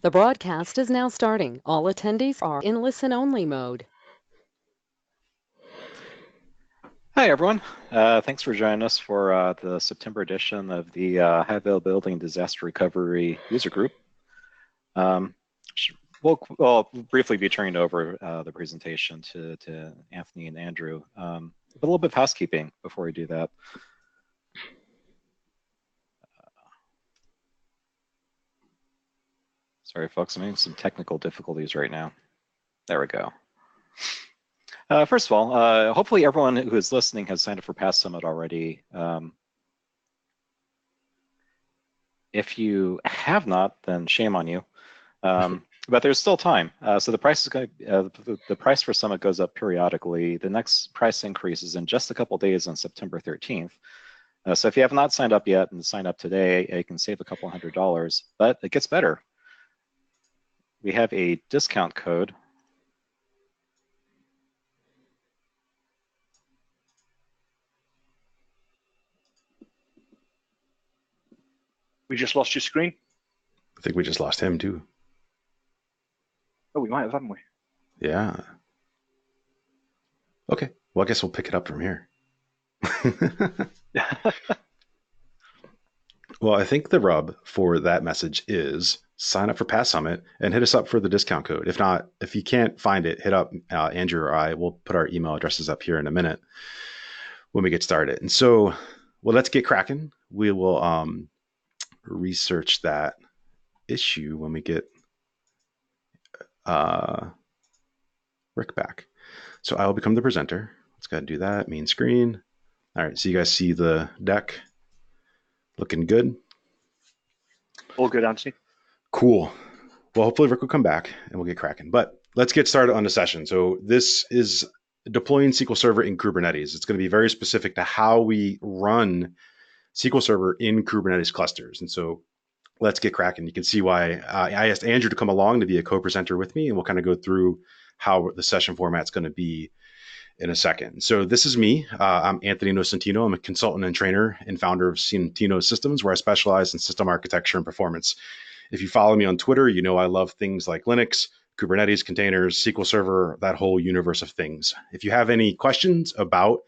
The broadcast is now starting. All attendees are in listen-only mode. Hi, everyone. Thanks for joining us for the September edition of the High Availability and Disaster Recovery User Group. We'll briefly be turning over the presentation to Anthony and Andrew. A little bit of housekeeping before we do that. Sorry, folks, I'm having some technical difficulties right now. There we go. First of all, hopefully everyone who is listening has signed up for Pass Summit already. If you have not, then shame on you. But there's still time. So the price is going the price for Summit goes up periodically. The next price increase is in just a couple days on September 13th. So if you have not signed up yet and sign up today, you can save a couple $100. But it gets better. We have a discount code. We just lost your screen. I think we just lost him too. Oh, we might have, haven't we? Yeah. Okay. Well, I guess we'll pick it up from here. Well, I think the rub for that message is sign up for Pass Summit and hit us up for the discount code. If not, if you can't find it, hit up Andrew or I. We'll put our email addresses up here in a minute when we get started. And so, well, let's get cracking. We will research that issue when we get Rick back. So I will become the presenter. Let's go ahead and do that. Main screen. All right. So you guys see the deck looking good? All good, Anthony. Cool. Well, hopefully Rick will come back and we'll get cracking. But let's get started on the session. So this is deploying SQL Server in Kubernetes. It's going to be very specific to how we run SQL Server in Kubernetes clusters. And so let's get cracking. You can see why I asked Andrew to come along to be a co-presenter with me, and we'll kind of go through how the session format's going to be in a second. So this is me. I'm Anthony Nocentino. I'm a consultant and trainer and founder of Centino Systems, where I specialize in system architecture and performance. If you follow me on Twitter, you know I love things like Linux, Kubernetes, containers, SQL Server, that whole universe of things. If you have any questions about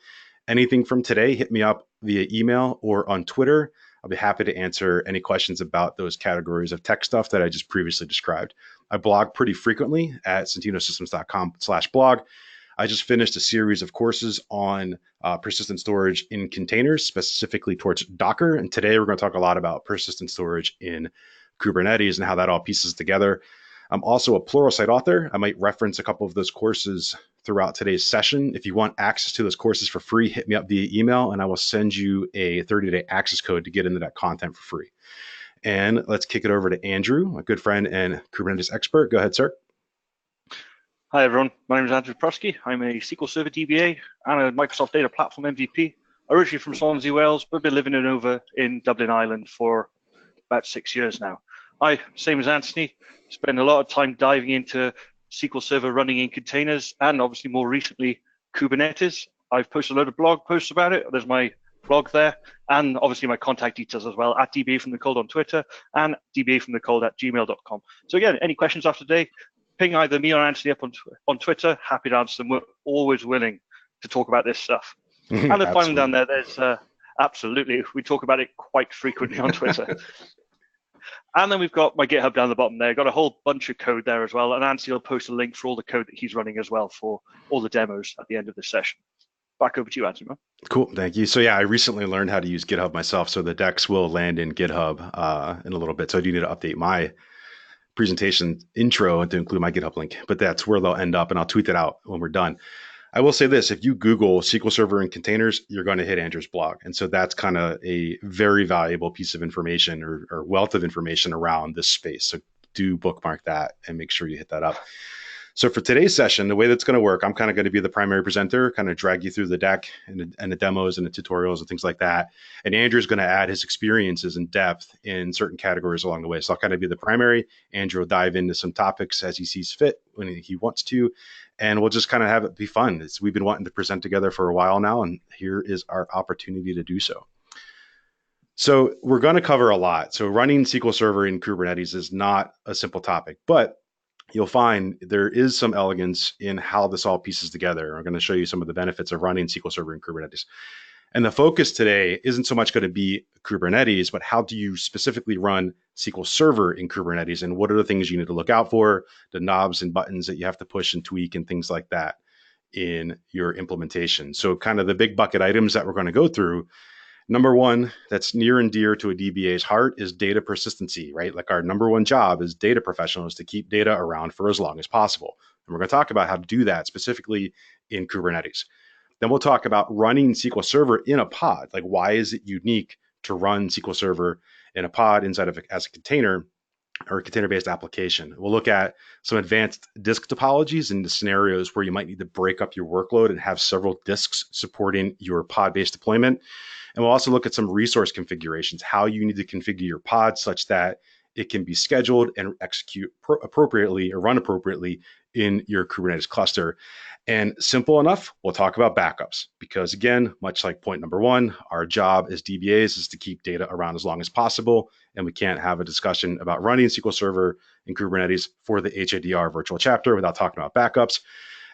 anything from today, hit me up via email or on Twitter. I'll be happy to answer any questions about those categories of tech stuff that I just previously described. I blog pretty frequently at centinosystems.com/blog. I just finished a series of courses on persistent storage in containers, specifically towards Docker. And today we're going to talk a lot about persistent storage in Kubernetes and how that all pieces together. I'm also a Pluralsight author. I might reference a couple of those courses throughout today's session. If you want access to those courses for free, hit me up via email and I will send you a 30-day access code to get into that content for free. And let's kick it over to Andrew, a good friend and Kubernetes expert. Go ahead, sir. Hi, everyone. My name is Andrew Prosky. I'm a SQL Server DBA and a Microsoft Data Platform MVP. Originally from Swansea, Wales, but been living in Dublin, Ireland for about 6 years now. I, same as Anthony, spend a lot of time diving into SQL Server running in containers and obviously more recently Kubernetes. I've posted a load of blog posts about it. There's my blog there and obviously my contact details as well at dbafromthecold on Twitter and dbafromthecold@gmail.com. So again, any questions after today, ping either me or Anthony up on Twitter. Happy to answer them. We're always willing to talk about this stuff. And the final down there, there's absolutely, we talk about it quite frequently on Twitter. And then we've got my GitHub down the bottom there. Got a whole bunch of code there as well. And Anthony will post a link for all the code that he's running as well for all the demos at the end of the session. Back over to you, Anthony. Cool. Thank you. So yeah, I recently learned how to use GitHub myself. So the decks will land in GitHub in a little bit. So I do need to update my presentation intro to include my GitHub link, but that's where they'll end up. And I'll tweet that out when we're done. I will say this, if you Google SQL Server in containers, you're going to hit Andrew's blog. And so that's kind of a very valuable piece of information or wealth of information around this space. So do bookmark that and make sure you hit that up. So for today's session, the way that's going to work, I'm kind of going to be the primary presenter, kind of drag you through the deck and the demos and the tutorials and things like that. And Andrew's going to add his experiences in depth in certain categories along the way. So I'll kind of be the primary. Andrew will dive into some topics as he sees fit when he wants to. And we'll just kind of have it be fun. We've been wanting to present together for a while now, and here is our opportunity to do so. So we're going to cover a lot. So running SQL Server in Kubernetes is not a simple topic, but you'll find there is some elegance in how this all pieces together. I'm going to show you some of the benefits of running SQL Server in Kubernetes. And the focus today isn't so much going to be Kubernetes, but how do you specifically run SQL Server in Kubernetes, and what are the things you need to look out for, the knobs and buttons that you have to push and tweak and things like that in your implementation. So kind of the big bucket items that we're going to go through. Number one, that's near and dear to a DBA's heart, is data persistency, right? Like our number one job as data professionals to keep data around for as long as possible. And we're going to talk about how to do that specifically in Kubernetes. Then we'll talk about running SQL Server in a pod. Like, why is it unique to run SQL Server in a pod inside of as a container or a container-based application? We'll look at some advanced disk topologies and the scenarios where you might need to break up your workload and have several disks supporting your pod-based deployment. And we'll also look at some resource configurations, how you need to configure your pod such that it can be scheduled and execute appropriately or run appropriately in your Kubernetes cluster. And simple enough, we'll talk about backups because, again, much like point number one, our job as DBAs is to keep data around as long as possible. And we can't have a discussion about running SQL Server in Kubernetes for the HADR virtual chapter without talking about backups.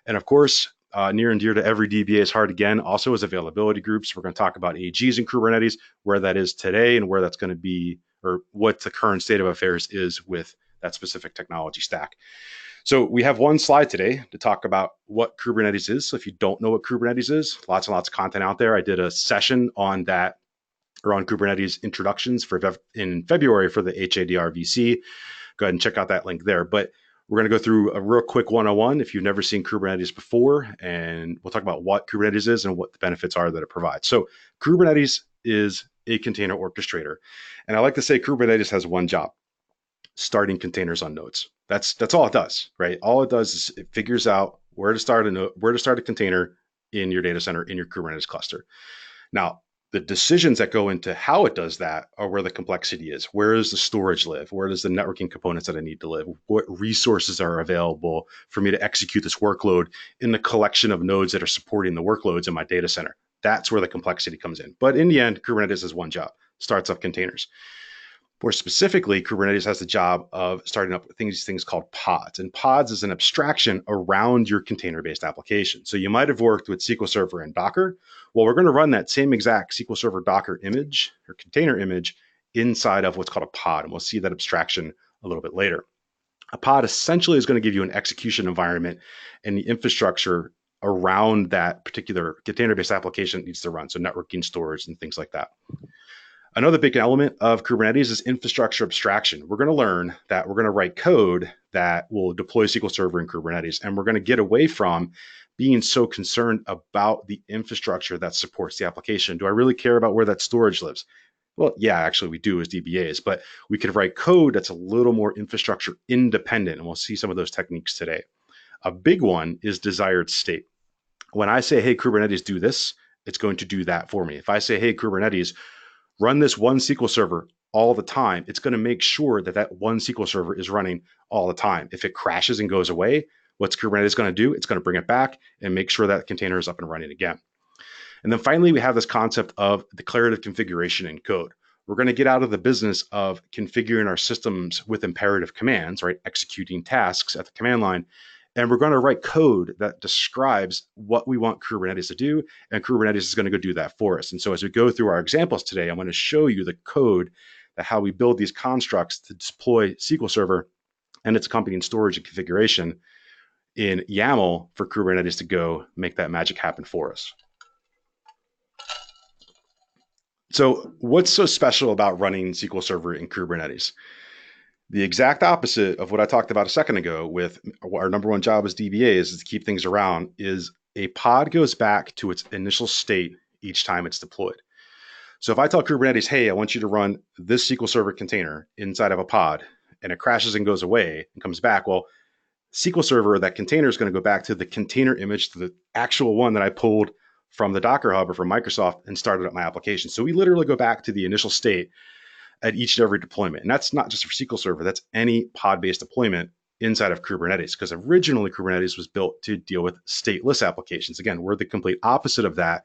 And of course, near and dear to every DBA's heart, again, also is availability groups. We're going to talk about AGs in Kubernetes, where that is today and where that's going to be, or what the current state of affairs is with that specific technology stack. So we have one slide today to talk about what Kubernetes is. So if you don't know what Kubernetes is, lots and lots of content out there. I did a session on that, or on Kubernetes introductions in February for the HADR VC. Go ahead and check out that link there. But we're going to go through a real quick 101 if you've never seen Kubernetes before, and we'll talk about what Kubernetes is and what the benefits are that it provides. So Kubernetes is a container orchestrator. And I like to say Kubernetes has one job: starting containers on nodes. That's all it does, right? All it does is it figures out where to start a container in your data center, in your Kubernetes cluster. Now, the decisions that go into how it does that are where the complexity is. Where does the storage live? Where does the networking components that I need to live? What resources are available for me to execute this workload in the collection of nodes that are supporting the workloads in my data center? That's where the complexity comes in. But in the end, Kubernetes has one job: starts up containers. More specifically, Kubernetes has the job of starting up these things called pods. And pods is an abstraction around your container-based application. So you might have worked with SQL Server and Docker. Well, we're going to run that same exact SQL Server Docker image or container image inside of what's called a pod. And we'll see that abstraction a little bit later. A pod essentially is going to give you an execution environment and the infrastructure around that particular container-based application that needs to run. So networking, storage, and things like that. Another big element of Kubernetes is infrastructure abstraction. We're going to learn that we're going to write code that will deploy SQL Server in Kubernetes, and we're going to get away from being so concerned about the infrastructure that supports the application. Do I really care about where that storage lives? Well, yeah, actually we do as DBAs, but we could write code that's a little more infrastructure independent, and we'll see some of those techniques today. A big one is desired state. When I say, hey, Kubernetes, do this, it's going to do that for me. If I say, hey, Kubernetes, run this one SQL server all the time, it's going to make sure that that one SQL server is running all the time. If it crashes and goes away, what's Kubernetes going to do? It's going to bring it back and make sure that container is up and running again. And then finally, we have this concept of declarative configuration in code. We're going to get out of the business of configuring our systems with imperative commands, right? Executing tasks at the command line. And we're going to write code that describes what we want Kubernetes to do, and Kubernetes is going to go do that for us. And so as we go through our examples today, I'm going to show you the code that how we build these constructs to deploy SQL Server and its accompanying storage and configuration in YAML for Kubernetes to go make that magic happen for us. So what's so special about running SQL Server in Kubernetes? The exact opposite of what I talked about a second ago with our number one job as DBAs is to keep things around, is a pod goes back to its initial state each time it's deployed. So if I tell Kubernetes, hey, I want you to run this SQL Server container inside of a pod, and it crashes and goes away and comes back, well, SQL Server, that container is going to go back to the container image, to the actual one that I pulled from the Docker Hub or from Microsoft and started up my application. So we literally go back to the initial state at each and every deployment. And that's not just for SQL Server, that's any pod-based deployment inside of Kubernetes, because originally Kubernetes was built to deal with stateless applications. Again, we're the complete opposite of that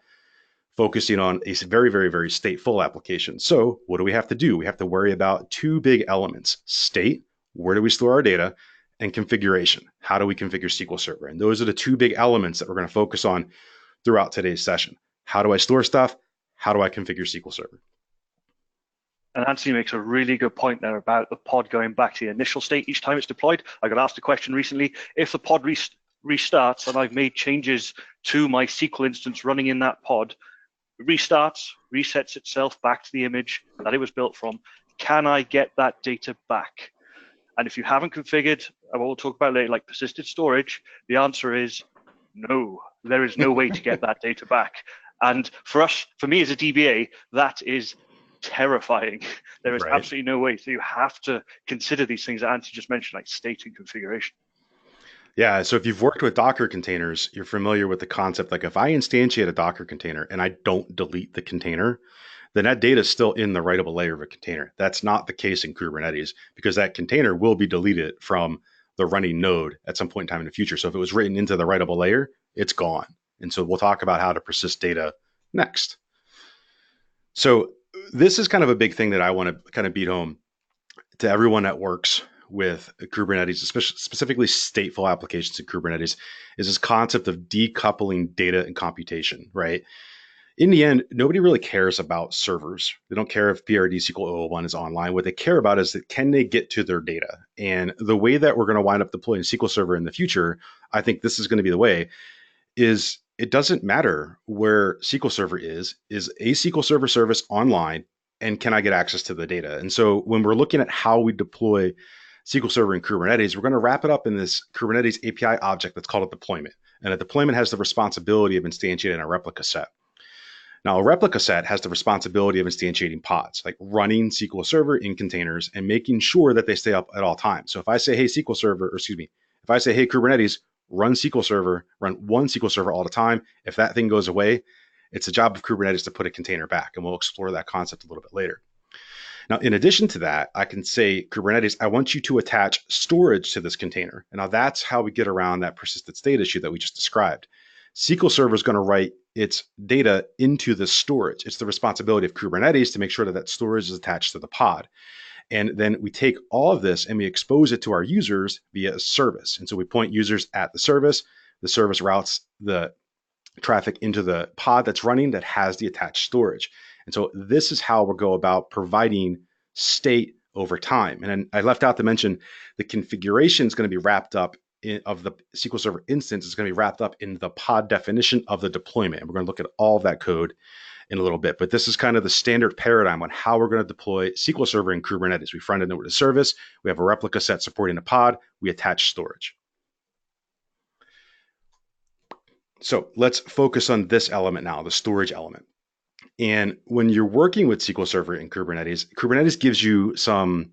focusing on a very, very, very stateful application. So what do we have to do? We have to worry about two big elements: state, where do we store our data, and configuration. How do we configure SQL Server? And those are the two big elements that we're going to focus on throughout today's session. How do I store stuff? How do I configure SQL Server? And Anthony makes a really good point there about the pod going back to the initial state each time it's deployed. I got asked a question recently: if the pod restarts and I've made changes to my SQL instance running in that pod, it restarts, resets itself back to the image that it was built from, can I get that data back? And if you haven't configured, I will talk about later, like persistent storage, the answer is no. There is no way to get that data back. And for me as a DBA, that is terrifying. There is absolutely no way. So you have to consider these things that Anthony just mentioned, like state and configuration. Yeah, so if you've worked with Docker containers, you're familiar with the concept. Like if I instantiate a Docker container and I don't delete the container, then that data is still in the writable layer of a container. That's not the case in Kubernetes, because that container will be deleted from the running node at some point in time in the future. So if it was written into the writable layer, it's gone. And so we'll talk about how to persist data next. So this is kind of a big thing that I want to kind of beat home to everyone that works with Kubernetes, especially specifically stateful applications in Kubernetes, is this concept of decoupling data and computation, right? In the end, nobody really cares about servers. They don't care if PRD SQL 001 is online. What they care about is that can they get to their data? And the way that we're going to wind up deploying SQL Server in the future, I think this is going to be the way, is it doesn't matter where SQL Server is a SQL Server service online, and can I get access to the data? And so when we're looking at how we deploy SQL Server in Kubernetes, we're going to wrap it up in this Kubernetes API object that's called a deployment. And a deployment has the responsibility of instantiating a replica set. Now, a replica set has the responsibility of instantiating pods, like running SQL Server in containers and making sure that they stay up at all times. So if I say, hey, SQL Server, or excuse me, if I say, hey, Kubernetes, run SQL Server, run one SQL Server all the time, if that thing goes away, it's the job of Kubernetes to put a container back. And we'll explore that concept a little bit later. Now, in addition to that, I can say, Kubernetes, I want you to attach storage to this container. And now that's how we get around that persistent state issue that we just described. SQL Server is going to write its data into the storage. It's the responsibility of Kubernetes to make sure that that storage is attached to the pod. And then we take all of this and we expose it to our users via a service. And so we point users at the service routes the traffic into the pod that's running that has the attached storage. And so this is how we'll go about providing state over time. And I left out to mention the configuration is going to be wrapped up of the SQL Server instance is going to be wrapped up in the pod definition of the deployment. And we're going to look at all of that code in a little bit. But this is kind of the standard paradigm on how we're going to deploy SQL Server in Kubernetes. We front end it with a service. We have a replica set supporting a pod. We attach storage. So let's focus on this element now, the storage element. And when you're working with SQL Server in Kubernetes, Kubernetes gives you some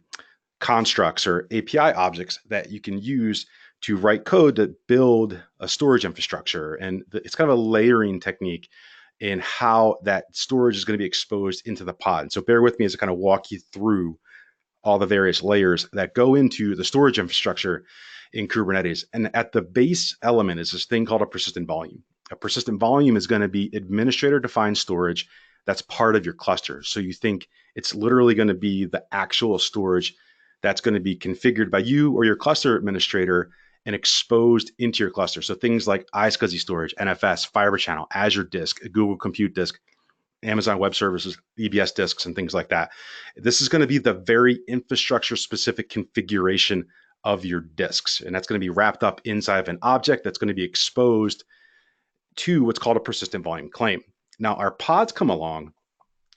constructs or API objects that you can use to write code to build a storage infrastructure. And it's kind of a layering technique in how that storage is going to be exposed into the pod. And so bear with me as I kind of walk you through all the various layers that go into the storage infrastructure in Kubernetes. And at the base element is this thing called a persistent volume. A persistent volume is going to be administrator-defined storage that's part of your cluster. So you think it's literally going to be the actual storage that's going to be configured by you or your cluster administrator and exposed into your cluster. So things like iSCSI storage, NFS, Fiber Channel, Azure Disk, Google Compute Disk, Amazon Web Services, EBS disks, and things like that. This is going to be the very infrastructure-specific configuration of your disks. And that's going to be wrapped up inside of an object that's going to be exposed to what's called a persistent volume claim. Now, our pods come along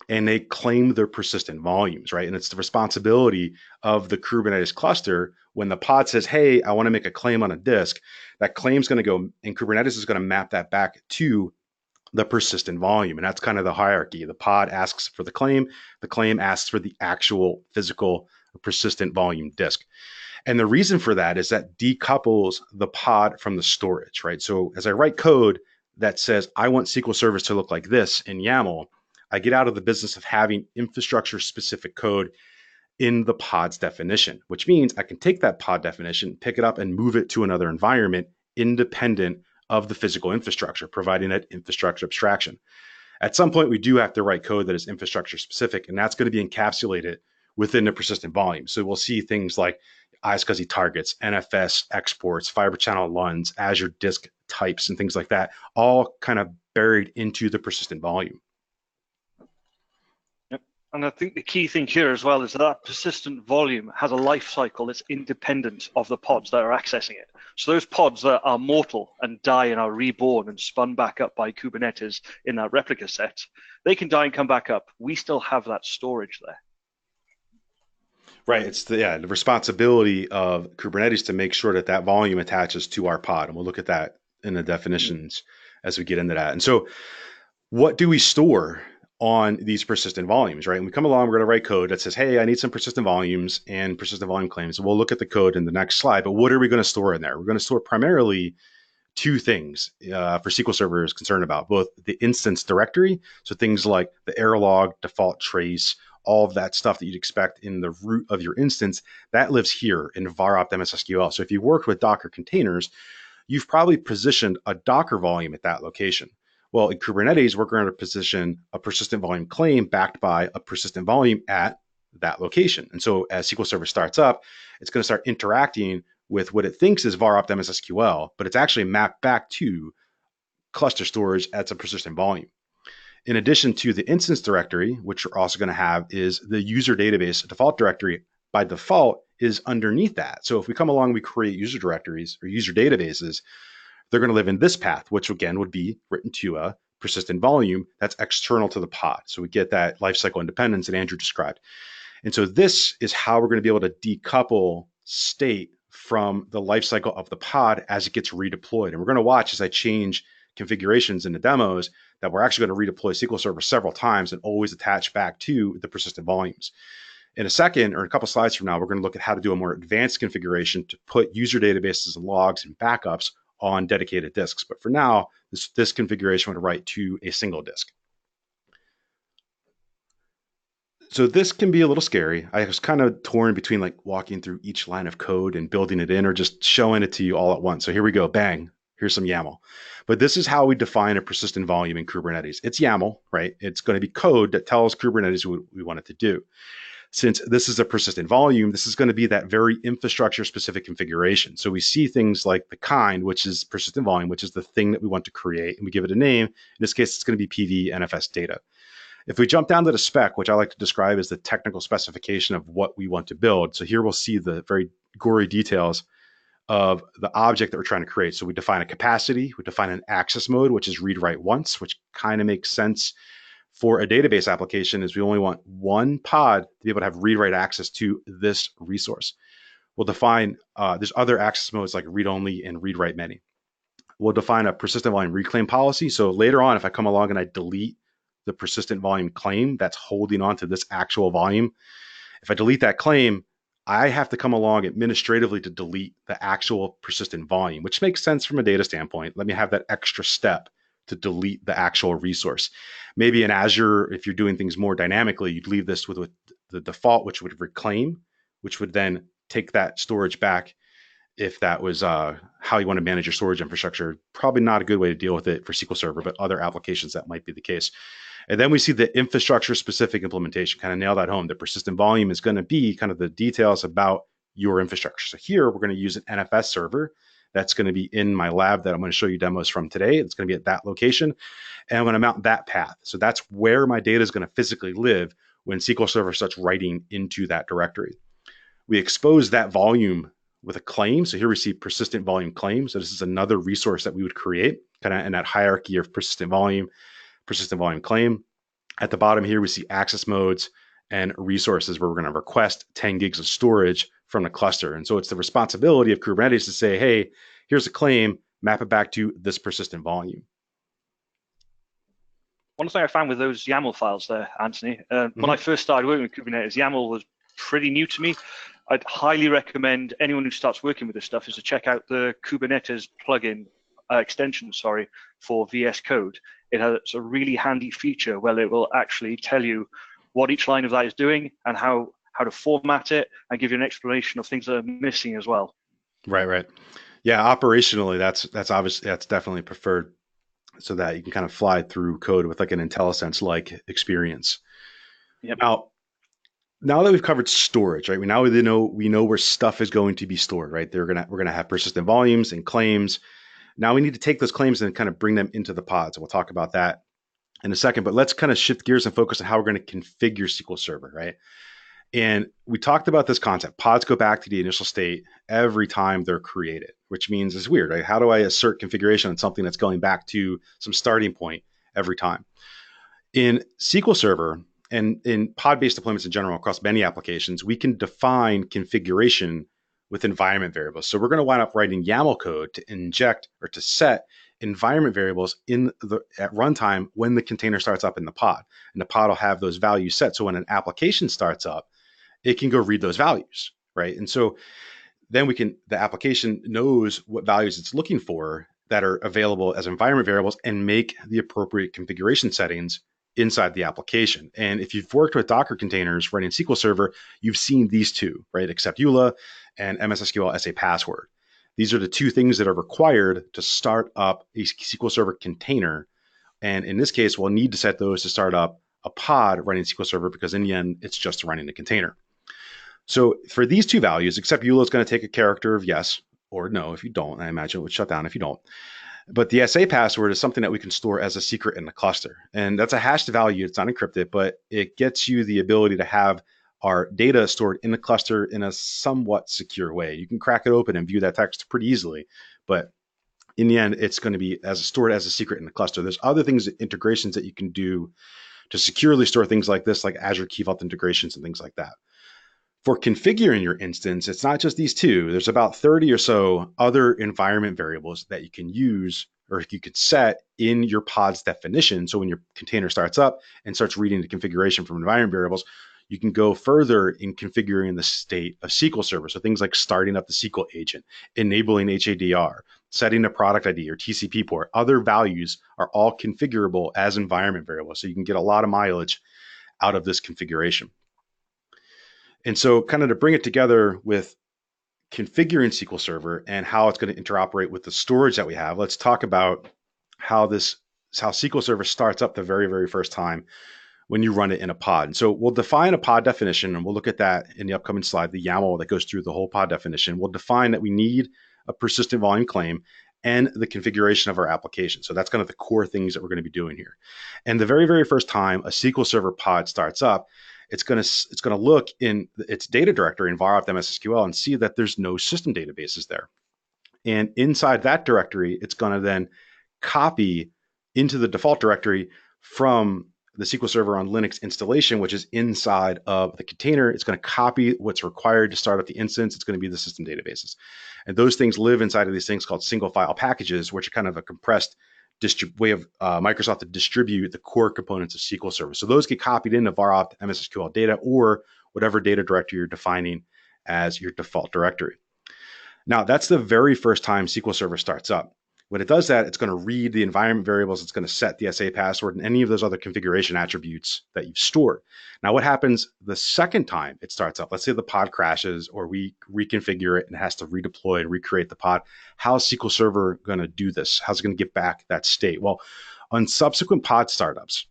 and they claim their persistent volumes, right? And it's the responsibility of the Kubernetes cluster when the pod says, hey, I want to make a claim on a disk, that claim's going to go, and Kubernetes is going to map that back to the persistent volume. And that's kind of the hierarchy. The pod asks for the claim asks for the actual physical persistent volume disk. And the reason for that is that decouples the pod from the storage, right? So as I write code that says, I want SQL Servers to look like this in YAML, I get out of the business of having infrastructure specific code in the pod's definition, which means I can take that pod definition, pick it up and move it to another environment independent of the physical infrastructure, providing that infrastructure abstraction. At some point, we do have to write code that is infrastructure specific, and that's going to be encapsulated within the persistent volume. So we'll see things like iSCSI targets, NFS exports, fiber channel LUNs, Azure disk types, and things like that, all kind of buried into the persistent volume. And I think the key thing here as well is that persistent volume has a life cycle that's independent of the pods that are accessing it. So those pods that are mortal and die and are reborn and spun back up by Kubernetes in that replica set, they can die and come back up. We still have that storage there. Right. It's the responsibility of Kubernetes to make sure that that volume attaches to our pod. And we'll look at that in the definitions as we get into that. And so what do we store on these persistent volumes, right? And we come along, we're going to write code that says, hey, I need some persistent volumes and persistent volume claims. We'll look at the code in the next slide, but what are we going to store in there? We're going to store primarily two things for SQL Server is concerned about, both the instance directory, so things like the error log, default trace, all of that stuff that you'd expect in the root of your instance, that lives here in var opt MSSQL. So if you worked with Docker containers, you've probably positioned a Docker volume at that location. Well, in Kubernetes, we're going to position a persistent volume claim backed by a persistent volume at that location. And so as SQL Server starts up, it's going to start interacting with what it thinks is var opt MSSQL, but it's actually mapped back to cluster storage at a persistent volume. In addition to the instance directory, which we're also going to have is the user database default directory by default is underneath that. So if we come along, we create user directories or user databases, they're going to live in this path, which again would be written to a persistent volume that's external to the pod. So we get that lifecycle independence that Andrew described. And so this is how we're going to be able to decouple state from the lifecycle of the pod as it gets redeployed. And we're going to watch as I change configurations in the demos that we're actually going to redeploy SQL Server several times and always attach back to the persistent volumes. In a second, or a couple slides from now, we're going to look at how to do a more advanced configuration to put user databases and logs and backups on dedicated disks. But for now, this configuration would write to a single disk. So this can be a little scary. I was kind of torn between like walking through each line of code and building it in or just showing it to you all at once. So here we go, bang, here's some YAML. But this is how we define a persistent volume in Kubernetes. It's YAML, right? It's going to be code that tells Kubernetes what we want it to do. Since this is a persistent volume, this is going to be that very infrastructure specific configuration. So we see things like the kind, which is persistent volume, which is the thing that we want to create, and we give it a name. In this case, it's going to be PV NFS data. If we jump down to the spec, which I like to describe as the technical specification of what we want to build. So here we'll see the very gory details of the object that we're trying to create. So we define a capacity, we define an access mode, which is read write once, which kind of makes sense for a database application is we only want one pod to be able to have read-write access to this resource. We'll define, there's other access modes like read-only and read-write many. We'll define a persistent volume reclaim policy. So later on, if I come along and I delete the persistent volume claim that's holding on to this actual volume, if I delete that claim, I have to come along administratively to delete the actual persistent volume, which makes sense from a data standpoint. Let me have that extra step to delete the actual resource. Maybe in Azure, if you're doing things more dynamically, you'd leave this with the default, which would reclaim, which would then take that storage back. If that was how you want to manage your storage infrastructure, probably not a good way to deal with it for SQL Server, but other applications that might be the case. And then we see the infrastructure specific implementation, kind of nail that home. The persistent volume is going to be kind of the details about your infrastructure. So here we're going to use an NFS server. That's going to be in my lab that I'm going to show you demos from today. It's going to be at that location. And I'm going to mount that path. So that's where my data is going to physically live when SQL Server starts writing into that directory. We expose that volume with a claim. So here we see persistent volume claim. So this is another resource that we would create kind of in that hierarchy of persistent volume claim. At the bottom here, we see access modes and resources where we're going to request 10 gigs of storage from the cluster. And so it's the responsibility of Kubernetes to say, hey, here's a claim, map it back to this persistent volume. One thing I found with those YAML files there, Anthony, when I first started working with Kubernetes, YAML was pretty new to me. I'd highly recommend anyone who starts working with this stuff is to check out the Kubernetes plugin extension, for VS Code. It has a really handy feature where it will actually tell you what each line of that is doing and how to format it and give you an explanation of things that are missing as well. Right. Yeah, operationally, that's obviously, that's definitely preferred. so that you can kind of fly through code with like an IntelliSense-like experience. Yep. Now that we've covered storage, right? We know where stuff is going to be stored, right? We're gonna have persistent volumes and claims. Now we need to take those claims and kind of bring them into the pods. And we'll talk about that in a second. But let's kind of shift gears and focus on how we're going to configure SQL Server, right? And we talked about this concept. Pods go back to the initial state every time they're created, which means it's weird, right? How do I assert configuration on something that's going back to some starting point every time? In SQL Server and in pod-based deployments in general across many applications, we can define configuration with environment variables. So we're going to wind up writing YAML code to inject or to set environment variables at runtime when the container starts up in the pod. And the pod will have those values set. So when an application starts up, it can go read those values, right? And so then the application knows what values it's looking for that are available as environment variables and make the appropriate configuration settings inside the application. And if you've worked with Docker containers running SQL Server, you've seen these two, right? Except EULA and MSSQL SA password. These are the two things that are required to start up a SQL Server container. And in this case, we'll need to set those to start up a pod running SQL Server because in the end, it's just running the container. So for these two values, except EULA is going to take a character of yes or no if you don't. I imagine it would shut down if you don't. But the SA password is something that we can store as a secret in the cluster. And that's a hashed value. It's not encrypted, but it gets you the ability to have our data stored in the cluster in a somewhat secure way. You can crack it open and view that text pretty easily. But in the end, it's going to be stored as a secret in the cluster. There's other things, integrations that you can do to securely store things like this, like Azure Key Vault integrations and things like that. For configuring your instance, it's not just these two. There's about 30 or so other environment variables that you can use or you could set in your pod's definition. So when your container starts up and starts reading the configuration from environment variables, you can go further in configuring the state of SQL Server. So things like starting up the SQL agent, enabling HADR, setting a product ID or TCP port. Other values are all configurable as environment variables. So you can get a lot of mileage out of this configuration. And so kind of to bring it together with configuring SQL Server and how it's going to interoperate with the storage that we have, let's talk about how SQL Server starts up the very, very first time when you run it in a pod. And so we'll define a pod definition, and we'll look at that in the upcoming slide, the YAML that goes through the whole pod definition. We'll define that we need a persistent volume claim and the configuration of our application. So that's kind of the core things that we're going to be doing here. And the very, very first time a SQL Server pod starts up, it's going to look in its data directory in var opt MSSQL and see that there's no system databases there. And inside that directory, it's going to then copy into the default directory from the SQL Server on Linux installation, which is inside of the container. It's going to copy what's required to start up the instance. It's going to be the system databases. And those things live inside of these things called single file packages, which are kind of a compressed way of Microsoft to distribute the core components of SQL Server. So those get copied into var opt MSSQL data or whatever data directory you're defining as your default directory. Now, that's the very first time SQL Server starts up. When it does that, it's going to read the environment variables. It's going to set the SA password and any of those other configuration attributes that you've stored. Now, what happens the second time it starts up? Let's say the pod crashes or we reconfigure it and it has to redeploy and recreate the pod. How's SQL Server going to do this? How's it going to get back that state? Well, on subsequent pod startups,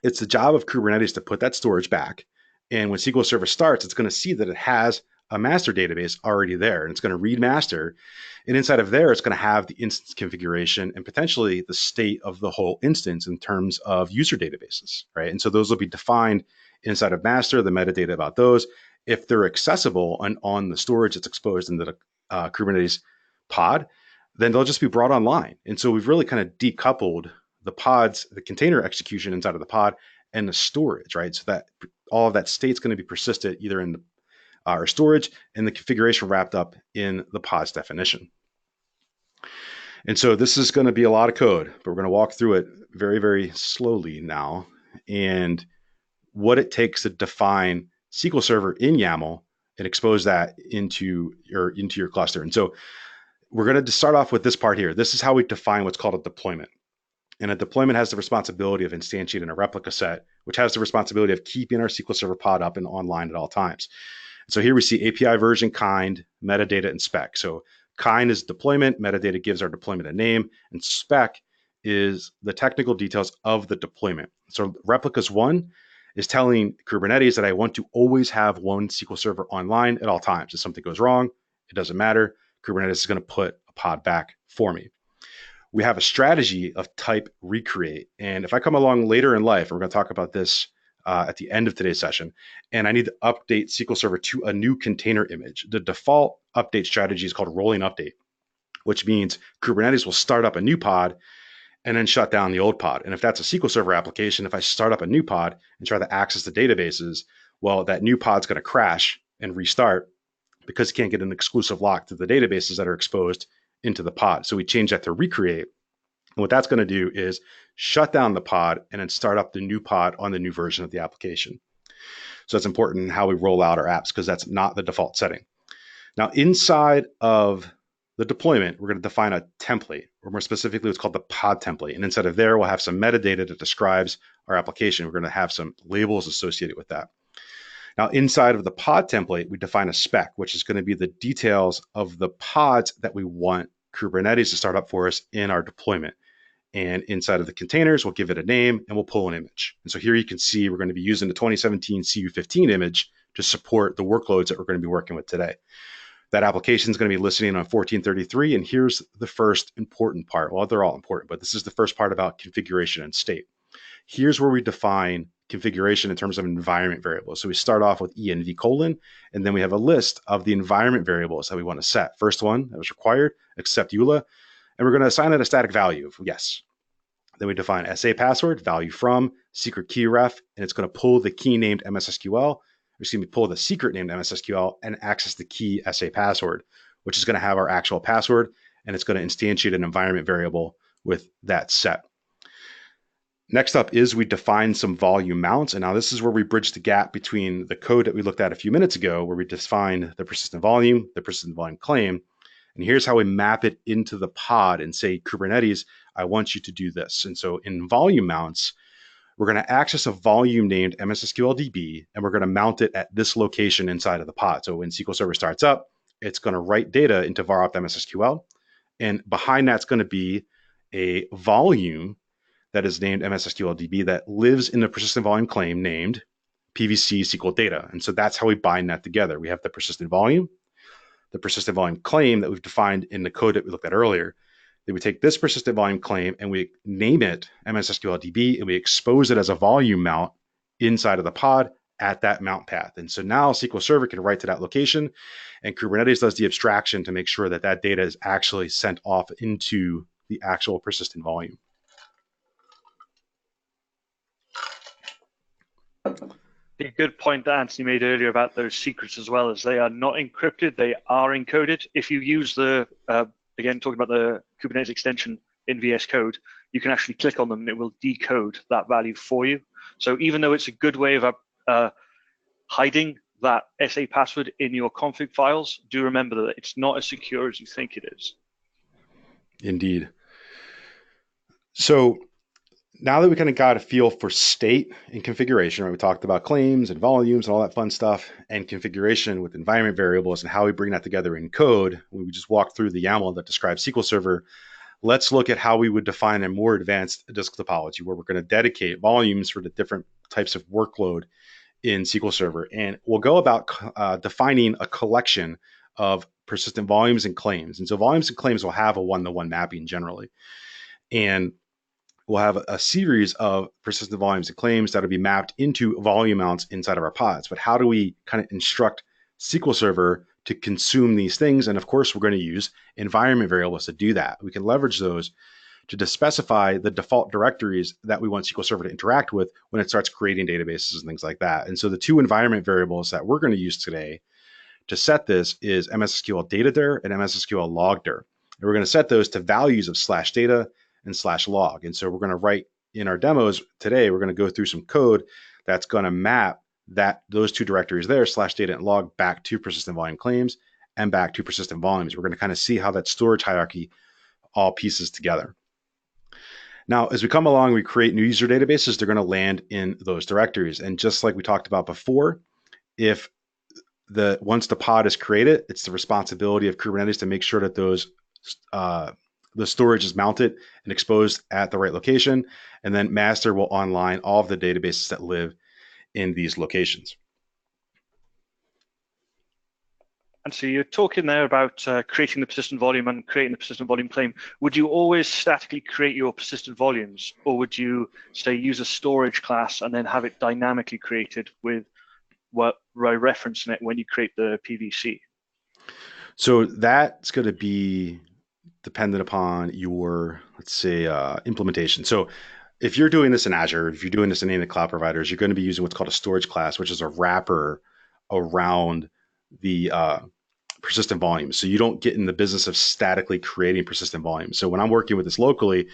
it's the job of Kubernetes to put that storage back. And when SQL Server starts, it's going to see that it has a master database already there, and it's going to read master. And inside of there, it's going to have the instance configuration and potentially the state of the whole instance in terms of user databases, right? And so those will be defined inside of master, the metadata about those. If they're accessible on the storage that's exposed into the Kubernetes pod, then they'll just be brought online. And so we've really kind of decoupled the pods, the container execution inside of the pod and the storage, right? So that all of that state's going to be persisted either in our storage and the configuration wrapped up in the pod's definition. And so this is going to be a lot of code, but we're going to walk through it very, very slowly now and what it takes to define SQL Server in YAML and expose that into your cluster. And so we're going to start off with this part here. This is how we define what's called a deployment. And a deployment has the responsibility of instantiating a replica set, which has the responsibility of keeping our SQL Server pod up and online at all times. So here we see API version, kind, metadata, and spec. So kind is deployment, metadata gives our deployment a name, and spec is the technical details of the deployment. So replicas 1 is telling Kubernetes that I want to always have one SQL Server online at all times. If something goes wrong, it doesn't matter. Kubernetes is going to put a pod back for me. We have a strategy of type recreate. And if I come along later in life, we're going to talk about this at the end of today's session, and I need to update SQL Server to a new container image, the default update strategy is called rolling update, which means Kubernetes will start up a new pod and then shut down the old pod. And if that's a SQL Server application, if I start up a new pod and try to access the databases, well, that new pod's going to crash and restart because you can't get an exclusive lock to the databases that are exposed into the pod. So we change that to recreate. And what that's going to do is shut down the pod and then start up the new pod on the new version of the application. So it's important in how we roll out our apps because that's not the default setting. Now, inside of the deployment, we're going to define a template, or more specifically, it's called the pod template. And inside of there, we'll have some metadata that describes our application. We're going to have some labels associated with that. Now, inside of the pod template, we define a spec, which is going to be the details of the pods that we want Kubernetes to start up for us in our deployment. And inside of the containers, we'll give it a name and we'll pull an image. And so here you can see we're going to be using the 2017 CU15 image to support the workloads that we're going to be working with today. That application is going to be listening on 1433. And here's the first important part. Well, they're all important, but this is the first part about configuration and state. Here's where we define configuration in terms of environment variables. So we start off with env : and then we have a list of the environment variables that we want to set. First one that was required, accept EULA, and we're going to assign it a static value of yes. Then we define SA password, value from, secret key ref, and it's going to pull the key named MSSQL, pull the secret named MSSQL and access the key SA password, which is going to have our actual password, and it's going to instantiate an environment variable with that set. Next up is we define some volume mounts. And now this is where we bridge the gap between the code that we looked at a few minutes ago, where we define the persistent volume claim. And here's how we map it into the pod and say, Kubernetes, I want you to do this. And so in volume mounts, we're going to access a volume named MSSQL-DB, and we're going to mount it at this location inside of the pod. So when SQL Server starts up, it's going to write data into var opt MSSQL. And behind that's going to be a volume that is named MSSQL-DB that lives in the persistent volume claim named PVC SQL data. And so that's how we bind that together. We have the persistent volume claim that we've defined in the code that we looked at earlier. Then we take this persistent volume claim and we name it MSSQL-DB and we expose it as a volume mount inside of the pod at that mount path. And so now SQL Server can write to that location, and Kubernetes does the abstraction to make sure that that data is actually sent off into the actual persistent volume. A good point that Anthony made earlier about those secrets as well, as they are not encrypted, they are encoded. If you use the, again, talking about the Kubernetes extension in VS Code, you can actually click on them and it will decode that value for you. So even though it's a good way of hiding that SA password in your config files, do remember that it's not as secure as you think it is. Indeed. So now that we kind of got a feel for state and configuration, right? We talked about claims and volumes and all that fun stuff, and configuration with environment variables and how we bring that together in code. We just walked through the YAML that describes SQL Server. Let's look at how we would define a more advanced disk topology, where we're going to dedicate volumes for the different types of workload in SQL Server. And we'll go about defining a collection of persistent volumes and claims. And so volumes and claims will have a one-to-one mapping generally. And we'll have a series of persistent volumes and claims that will be mapped into volume mounts inside of our pods. But how do we kind of instruct SQL Server to consume these things? And of course, we're going to use environment variables to do that. We can leverage those to specify the default directories that we want SQL Server to interact with when it starts creating databases and things like that. And so the two environment variables that we're going to use today to set this is MSSQL datadir and MSSQL logdir. And we're going to set those to values of /data and /log. And so we're going to write in our demos today, we're going to go through some code that's going to map those two directories there, /data and log, back to persistent volume claims and back to persistent volumes. We're going to kind of see how that storage hierarchy all pieces together. Now, as we come along, we create new user databases. They're going to land in those directories. And just like we talked about before, once the pod is created, it's the responsibility of Kubernetes to make sure that those the storage is mounted and exposed at the right location, and then master will online all of the databases that live in these locations. And so you're talking there about creating the persistent volume and creating the persistent volume claim. Would you always statically create your persistent volumes, or would you, say, use a storage class and then have it dynamically created with what referencing it when you create the PVC? So that's going to be dependent upon your, let's say, implementation. So if you're doing this in Azure, if you're doing this in any of the cloud providers, you're going to be using what's called a storage class, which is a wrapper around the persistent volume. So you don't get in the business of statically creating persistent volume. So when I'm working with this locally,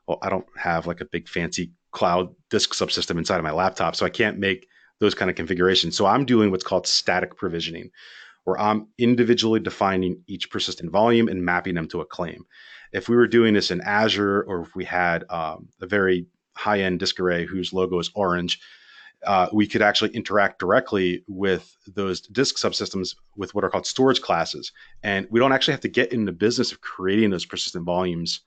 well, I don't have like a big fancy cloud disk subsystem inside of my laptop, so I can't make those kind of configurations. So I'm doing what's called static provisioning, where I'm individually defining each persistent volume and mapping them to a claim. If we were doing this in Azure, or if we had a very high-end disk array whose logo is orange, we could actually interact directly with those disk subsystems with what are called storage classes. And we don't actually have to get in the business of creating those persistent volumes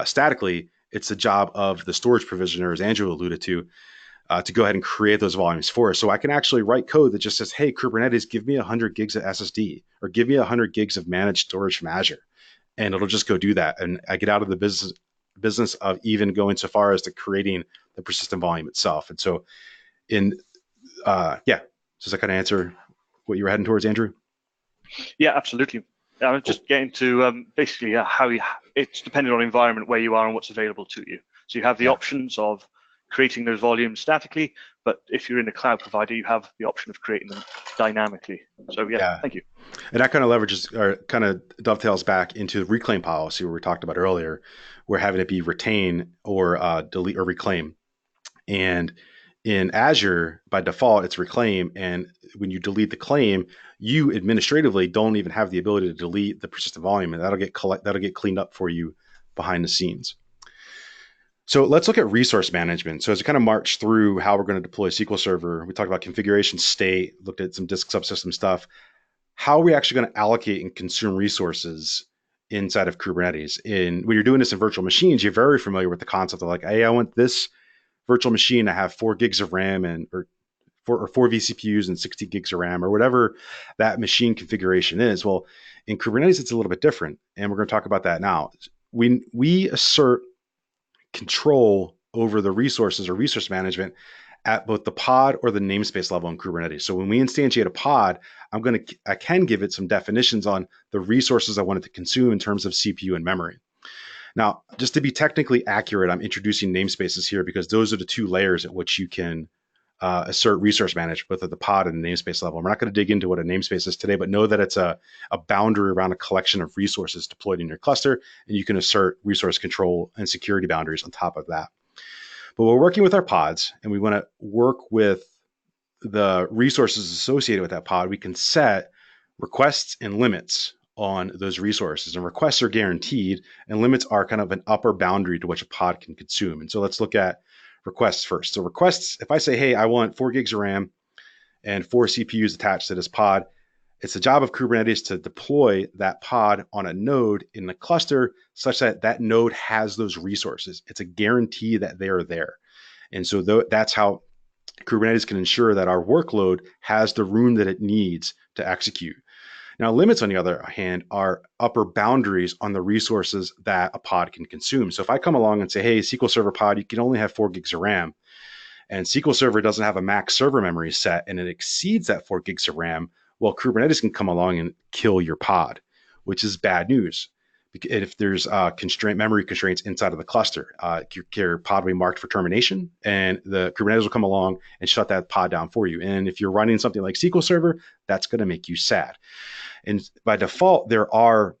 statically. It's the job of the storage provisioner, as Andrew alluded to go ahead and create those volumes for us. So I can actually write code that just says, hey, Kubernetes, give me 100 gigs of SSD, or give me 100 gigs of managed storage from Azure. And it'll just go do that. And I get out of the business of even going so far as to creating the persistent volume itself. And so does that kind of answer what you were heading towards, Andrew? Yeah, absolutely. I was just getting to basically how it's dependent on the environment where you are and what's available to you. So you have the options of creating those volumes statically, but if you're in a cloud provider, you have the option of creating them dynamically. So thank you. And that kind of leverages or kind of dovetails back into the reclaim policy where we talked about earlier, where having it be retain or delete or reclaim. And in Azure, by default, it's reclaim. And when you delete the claim, you administratively don't even have the ability to delete the persistent volume, and that'll get cleaned up for you behind the scenes. So let's look at resource management. So as we kind of march through how we're going to deploy SQL Server, we talked about configuration state, looked at some disk subsystem stuff. How are we actually going to allocate and consume resources inside of Kubernetes? When you're doing this in virtual machines, you're very familiar with the concept of like, hey, I want this virtual machine to have 4 gigs of RAM or 4 vCPUs and 60 gigs of RAM, or whatever that machine configuration is. Well, in Kubernetes, it's a little bit different, and we're going to talk about that now. We assert control over the resources or resource management at both the pod or the namespace level in Kubernetes. So when we instantiate a pod, I can give it some definitions on the resources I want it to consume in terms of CPU and memory. Now, just to be technically accurate, I'm introducing namespaces here because those are the two layers at which you can assert resource management, both at the pod and the namespace level. We're not going to dig into what a namespace is today, but know that it's a boundary around a collection of resources deployed in your cluster, and you can assert resource control and security boundaries on top of that. But we're working with our pods, and we want to work with the resources associated with that pod. We can set requests and limits on those resources, and requests are guaranteed, and limits are kind of an upper boundary to which a pod can consume. And so let's look at requests first. So requests, if I say, hey, I want 4 gigs of RAM and 4 CPUs attached to this pod, it's the job of Kubernetes to deploy that pod on a node in the cluster such that that node has those resources. It's a guarantee that they are there. And so that's how Kubernetes can ensure that our workload has the room that it needs to execute. Now, limits, on the other hand, are upper boundaries on the resources that a pod can consume. So if I come along and say, hey, SQL Server pod, you can only have 4 gigs of RAM, and SQL Server doesn't have a max server memory set, and it exceeds that 4 gigs of RAM, well, Kubernetes can come along and kill your pod, which is bad news. If there's memory constraints inside of the cluster, your pod will be marked for termination, and the Kubernetes will come along and shut that pod down for you. And if you're running something like SQL Server, that's going to make you sad. And by default, there are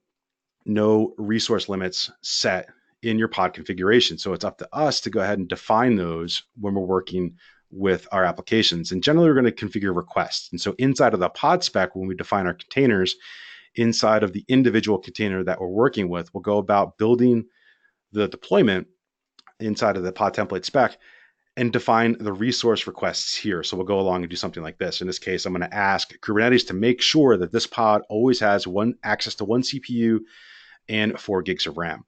no resource limits set in your pod configuration. So it's up to us to go ahead and define those when we're working with our applications. And generally, we're going to configure requests. And so inside of the pod spec, when we define our containers, inside of the individual container that we're working with, we'll go about building the deployment inside of the pod template spec and define the resource requests here. So we'll go along and do something like this. In this case, I'm going to ask Kubernetes to make sure that this pod always has access to 1 CPU and 4 gigs of RAM.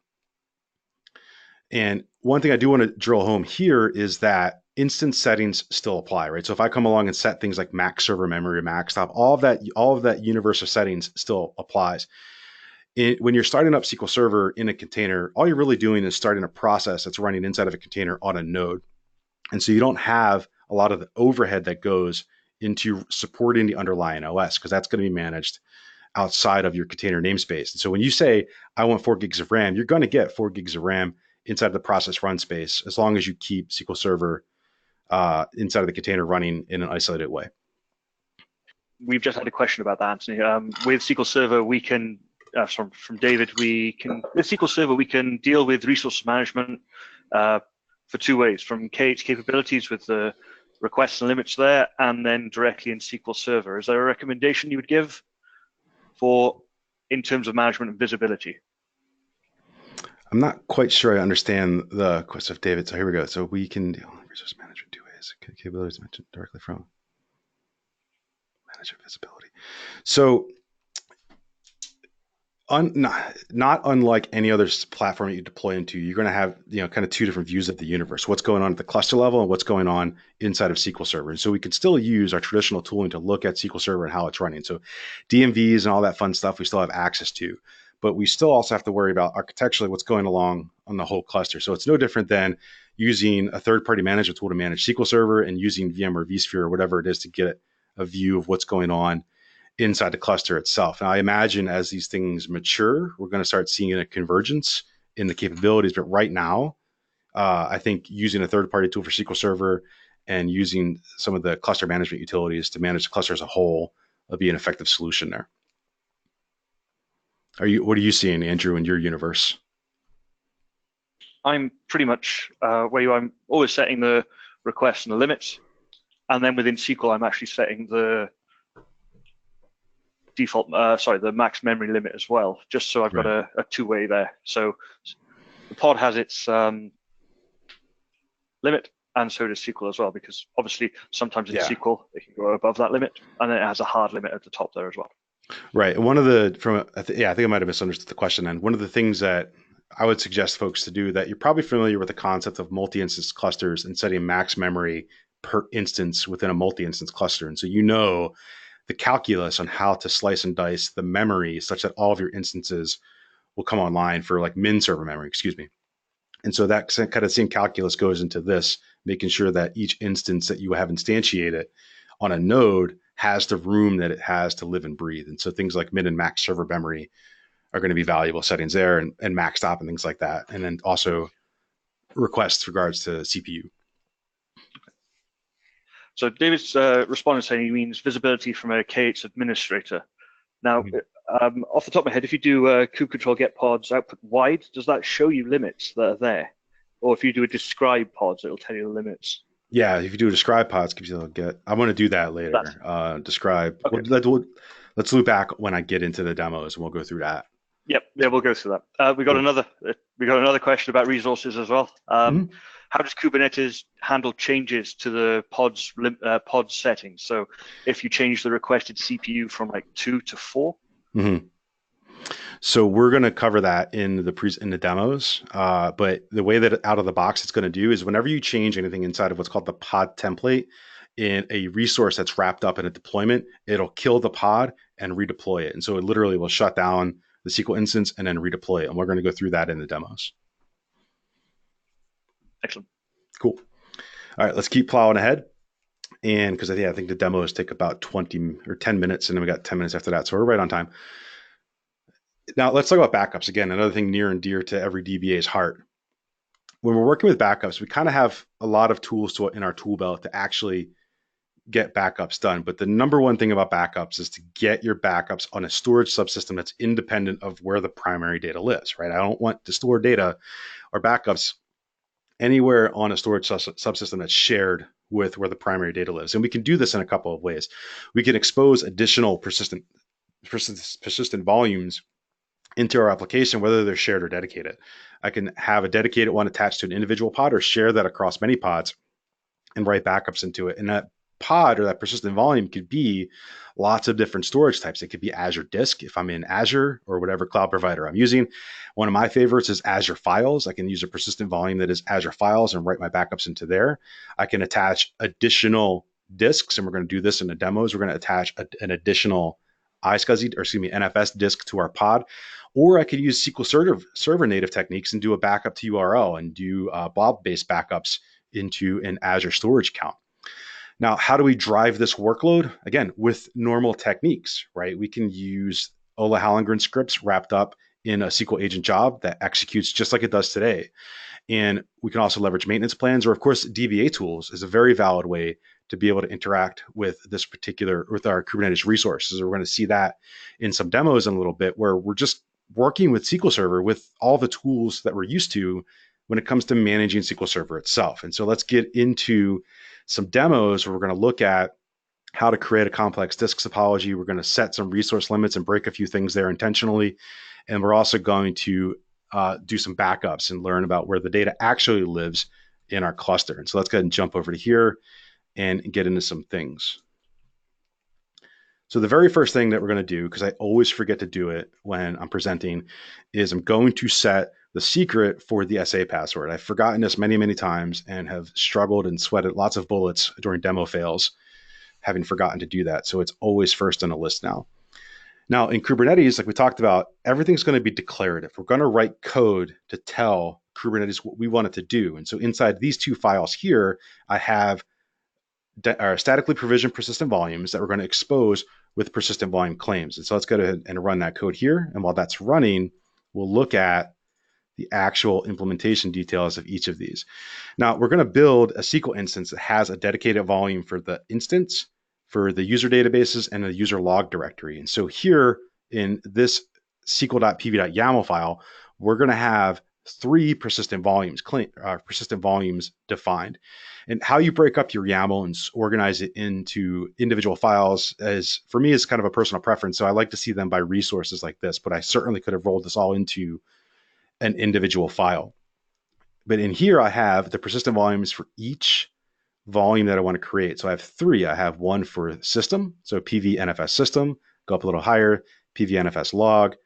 And one thing I do want to drill home here is that instance settings still apply, right? So if I come along and set things like max server memory, max stop, all of that universe of settings still applies. When you're starting up SQL Server in a container, all you're really doing is starting a process that's running inside of a container on a node. And so you don't have a lot of the overhead that goes into supporting the underlying OS, because that's going to be managed outside of your container namespace. And so when you say, I want 4 gigs of RAM, you're going to get 4 gigs of RAM inside of the process run space, as long as you keep SQL Server inside of the container running in an isolated way. We've just had a question about that, Anthony. With SQL Server, we can, from David, with SQL Server, we can deal with resource management for 2 ways, from K8's capabilities with the requests and limits there, and then directly in SQL Server. Is there a recommendation you would give in terms of management and visibility? I'm not quite sure I understand the question of David. So here we go. So we can deal with resource management 2 ways. Capabilities mentioned directly from management visibility. So not unlike any other platform that you deploy into, you're going to have kind of 2 different views of the universe: what's going on at the cluster level and what's going on inside of SQL Server. And so we can still use our traditional tooling to look at SQL Server and how it's running. So DMVs and all that fun stuff we still have access to, but we still also have to worry about architecturally what's going along on the whole cluster. So it's no different than using a third-party management tool to manage SQL Server and using VM or vSphere or whatever it is to get a view of what's going on inside the cluster itself. Now, I imagine as these things mature, we're going to start seeing a convergence in the capabilities. But right now, I think using a third-party tool for SQL Server and using some of the cluster management utilities to manage the cluster as a whole will be an effective solution there. What are you seeing, Andrew, in your universe? I'm pretty much where you are. I'm always setting the requests and the limits. And then within SQL, I'm actually setting the default, the max memory limit as well, just so I've got a 2-way there. So the pod has its limit, and so does SQL as well, because obviously sometimes in SQL it can go above that limit, and then it has a hard limit at the top there as well. Right. And one of the I think I might have misunderstood the question. And one of the things that I would suggest folks to do, that you're probably familiar with the concept of multi-instance clusters and setting max memory per instance within a multi-instance cluster. And so the calculus on how to slice and dice the memory such that all of your instances will come online for like min server memory, excuse me. And so that kind of same calculus goes into this, making sure that each instance that you have instantiated on a node has the room that it has to live and breathe. And so things like min and max server memory are going to be valuable settings there, and max stop and things like that. And then also requests regards to CPU. So David's responding saying he means visibility from a K8's administrator. Now, off the top of my head, if you do kube control get pods output wide, does that show you limits that are there? Or if you do a describe pods, it'll tell you the limits. Yeah, if you do a describe pods, gives you a get. I'm going to do that later. Describe. Okay. Let's loop back when I get into the demos, and we'll go through that. Yep. Yeah, we'll go through that. We got another question about resources as well. How does Kubernetes handle changes to the pod settings? So if you change the requested CPU from like 2 to 4. So we're going to cover that in the demos. But the way that out of the box it's going to do is whenever you change anything inside of what's called the pod template in a resource that's wrapped up in a deployment, it'll kill the pod and redeploy it. And so it literally will shut down the SQL instance and then redeploy it. And we're going to go through that in the demos. Excellent. Cool. All right, let's keep plowing ahead. And because I think the demos take about 20 or 10 minutes, and then we got 10 minutes after that. So we're right on time. Now let's talk about backups. Again, another thing near and dear to every DBA's heart. When we're working with backups, we kind of have a lot of tools in our tool belt to actually get backups done. But the number one thing about backups is to get your backups on a storage subsystem that's independent of where the primary data lives, right? I don't want to store data or backups anywhere on a storage subsystem that's shared with where the primary data lives. And we can do this in a couple of ways. We can expose additional persistent volumes into our application, whether they're shared or dedicated. I can have a dedicated one attached to an individual pod or share that across many pods and write backups into it. And that pod or that persistent volume could be lots of different storage types. It could be Azure Disk if I'm in Azure or whatever cloud provider I'm using. One of my favorites is Azure Files. I can use a persistent volume that is Azure Files and write my backups into there. I can attach additional disks, and we're going to do this in the demos. We're going to attach an additional NFS disk to our pod. Or I could use SQL Server native techniques and do a backup to URL and do blob-based backups into an Azure storage account. Now, how do we drive this workload? Again, with normal techniques, right? We can use Ola Hallengren scripts wrapped up in a SQL agent job that executes just like it does today. And we can also leverage maintenance plans, or of course, DBA tools is a very valid way to be able to interact with with our Kubernetes resources. We're going to see that in some demos in a little bit, where we're just working with SQL Server with all the tools that we're used to when it comes to managing SQL Server itself. And so let's get into some demos where we're going to look at how to create a complex disk topology. We're going to set some resource limits and break a few things there intentionally. And we're also going to do some backups and learn about where the data actually lives in our cluster. And so let's go ahead and jump over to here and get into some things. So the very first thing that we're going to do, because I always forget to do it when I'm presenting, is I'm going to set the secret for the SA password. I've forgotten this many, many times and have struggled and sweated lots of bullets during demo fails, having forgotten to do that. So it's always first on the list now. Now in Kubernetes, like we talked about, everything's going to be declarative. We're going to write code to tell Kubernetes what we want it to do. And so inside these two files here, I have statically provisioned persistent volumes that we're going to expose with persistent volume claims. And so let's go ahead and run that code here. And while that's running, we'll look at the actual implementation details of each of these. Now we're going to build a SQL instance that has a dedicated volume for the instance, for the user databases, and the user log directory. And so here in this SQL.pv.yaml file, we're going to have 3 persistent volumes defined. And how you break up your YAML and organize it into individual files for me, is kind of a personal preference. So I like to see them by resources like this, but I certainly could have rolled this all into an individual file. But in here, I have the persistent volumes for each volume that I want to create. So I have 3. I have one for system, so PV NFS system, go up a little higher, PV NFS log,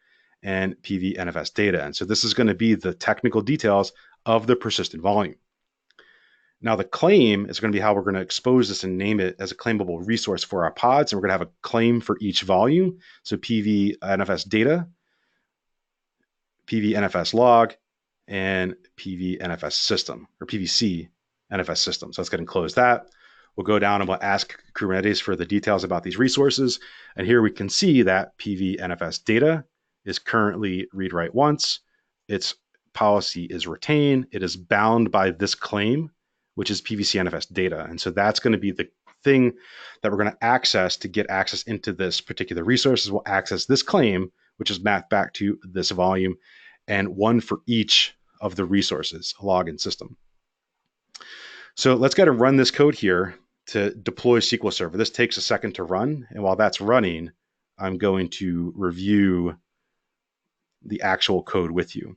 and PV NFS data. And so this is going to be the technical details of the persistent volume. Now the claim is going to be how we're going to expose this and name it as a claimable resource for our pods. And we're going to have a claim for each volume. So PV NFS data, PV NFS log, and PV NFS system, or PVC NFS system. So let's go ahead and close that. We'll go down and we'll ask Kubernetes for the details about these resources. And here we can see that PV NFS data is currently read write once. Its policy is retain. It is bound by this claim, which is PVC NFS data. And so that's going to be the thing that we're going to access to get access into this particular resource. We'll access this claim, which is mapped back to this volume, and one for each of the resources, log and system. So let's go ahead and run this code here to deploy SQL Server. This takes a second to run. And while that's running, I'm going to review the actual code with you.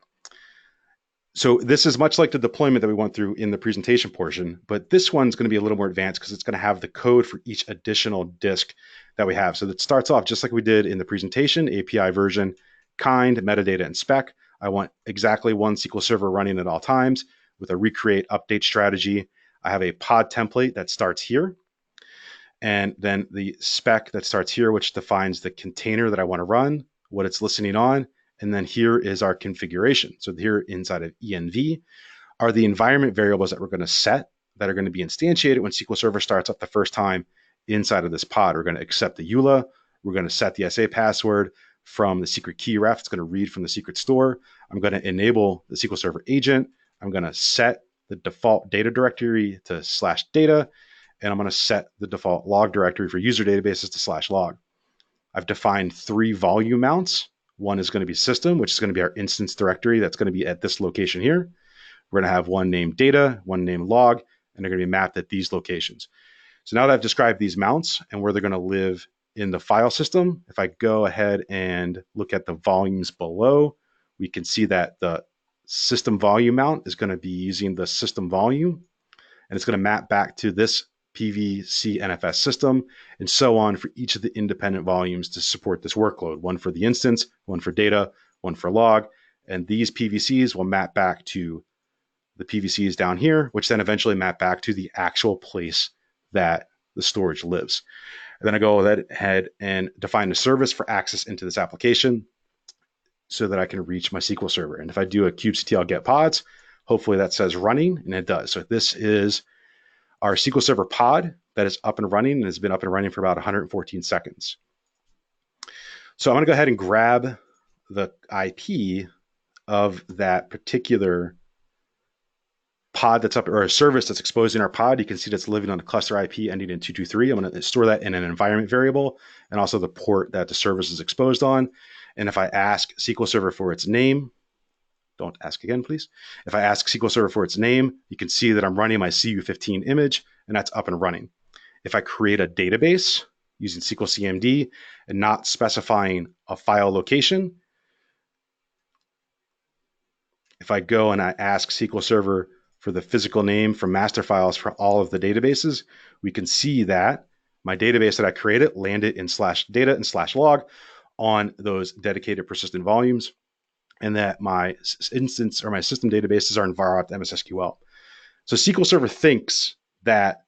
So this is much like the deployment that we went through in the presentation portion, but this one's going to be a little more advanced because it's going to have the code for each additional disk that we have. So that starts off just like we did in the presentation, API version, kind, metadata, and spec. I want exactly one SQL Server running at all times with a recreate update strategy. I have a pod template that starts here, and then the spec that starts here, which defines the container that I want to run, what it's listening on, and then here is our configuration. So here inside of env are the environment variables that we're going to set that are going to be instantiated when SQL Server starts up the first time inside of this pod. We're going to accept the EULA. We're going to set the SA password from the secret key ref. It's going to read from the secret store. I'm going to enable the SQL Server agent. I'm going to set the default data directory to /data, and I'm going to set the default log directory for user databases to /log. I've defined 3 volume mounts. One is going to be system, which is going to be our instance directory. That's going to be at this location here. We're going to have one named data, one named log, and they're going to be mapped at these locations. So now that I've described these mounts and where they're going to live in the file system, if I go ahead and look at the volumes below, we can see that the system volume mount is going to be using the system volume, and it's going to map back to this PVC NFS system, and so on for each of the independent volumes to support this workload. One for the instance, one for data, one for log. And these PVCs will map back to the PVCs down here, which then eventually map back to the actual place that the storage lives. And then I go ahead and define a service for access into this application so that I can reach my SQL Server. And if I do a kubectl get pods, hopefully that says running, and it does. So this is our SQL Server pod that is up and running and has been up and running for about 114 seconds. So I'm going to go ahead and grab the IP of that particular pod that's up, or a service that's exposed in our pod. You can see that's living on a cluster IP ending in 223. I'm going to store that in an environment variable and also the port that the service is exposed on. And if I ask SQL Server for its name, don't ask again, please. If I ask SQL Server for its name, you can see that I'm running my CU15 image, and that's up and running. If I create a database using SQL CMD and not specifying a file location, if I go and I ask SQL Server for the physical name from master files for all of the databases, we can see that my database that I created landed in /data and /log on those dedicated persistent volumes, and that my instance or my system databases are in var opt MS SQL. So SQL Server thinks that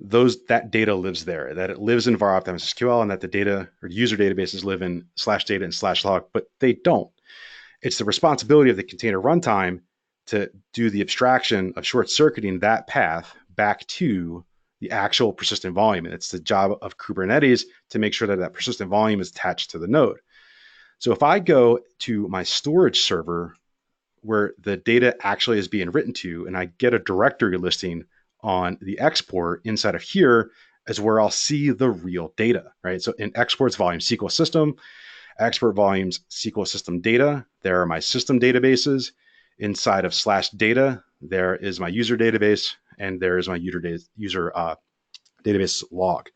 that data lives there, that it lives in var opt MS SQL, and that the data or user databases live in /data and /log, but they don't. It's the responsibility of the container runtime to do the abstraction of short-circuiting that path back to the actual persistent volume. And it's the job of Kubernetes to make sure that that persistent volume is attached to the node. So if I go to my storage server where the data actually is being written to, and I get a directory listing on the export, inside of here is where I'll see the real data, right? So in exports volume SQL system, export volumes SQL system data, there are my system databases. Inside of /data, there is my user database, and there is my user database log.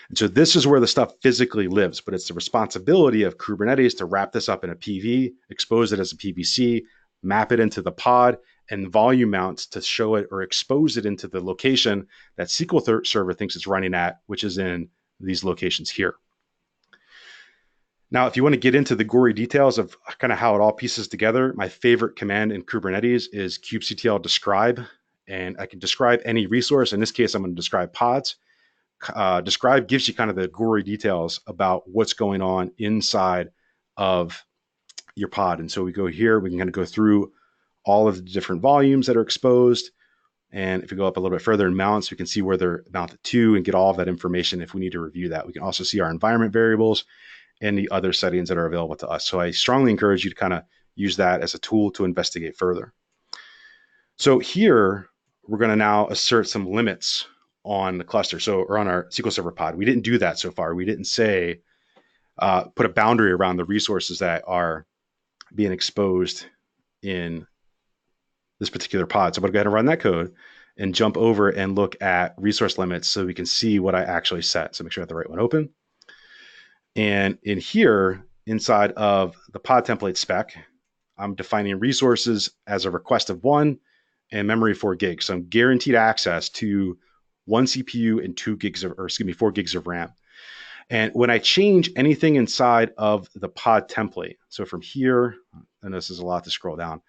And so this is where the stuff physically lives, but it's the responsibility of Kubernetes to wrap this up in a PV, expose it as a PVC, map it into the pod, and volume mounts to show it or expose it into the location that SQL Server thinks it's running at, which is in these locations here. Now, if you want to get into the gory details of kind of how it all pieces together, my favorite command in Kubernetes is kubectl describe, and I can describe any resource. In this case, I'm going to describe pods. Describe gives you kind of the gory details about what's going on inside of your pod. And so we go here, we can kind of go through all of the different volumes that are exposed. And if we go up a little bit further in mounts, we can see where they're mounted to and get all of that information if we need to review that. We can also see our environment variables and the other settings that are available to us. So I strongly encourage you to kind of use that as a tool to investigate further. So here, we're going to now assert some limits on the cluster, or on our SQL Server pod. We didn't do that so far. We didn't say, put a boundary around the resources that are being exposed in this particular pod. So I'm going to go ahead and run that code and jump over and look at resource limits so we can see what I actually set. So make sure I have the right one open. And in here, inside of the pod template spec, I'm defining resources as a request of 1 and memory 4 gigs. So I'm guaranteed access to 1 CPU and 4 gigs of RAM. And when I change anything inside of the pod template, so from here, and this is a lot to scroll down,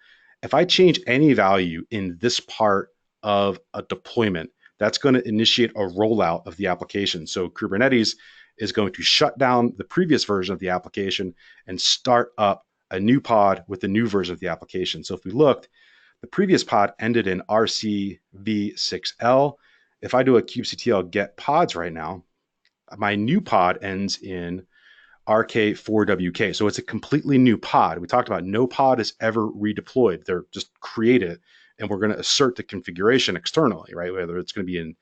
if I change any value in this part of a deployment, that's going to initiate a rollout of the application. So Kubernetes is going to shut down the previous version of the application and start up a new pod with the new version of the application. So if we looked, the previous pod ended in RCV6L. If I do a kubectl get pods right now, my new pod ends in RK4WK. So it's a completely new pod. We talked about no pod is ever redeployed. They're just created, and we're going to assert the configuration externally, right? Whether it's going to be in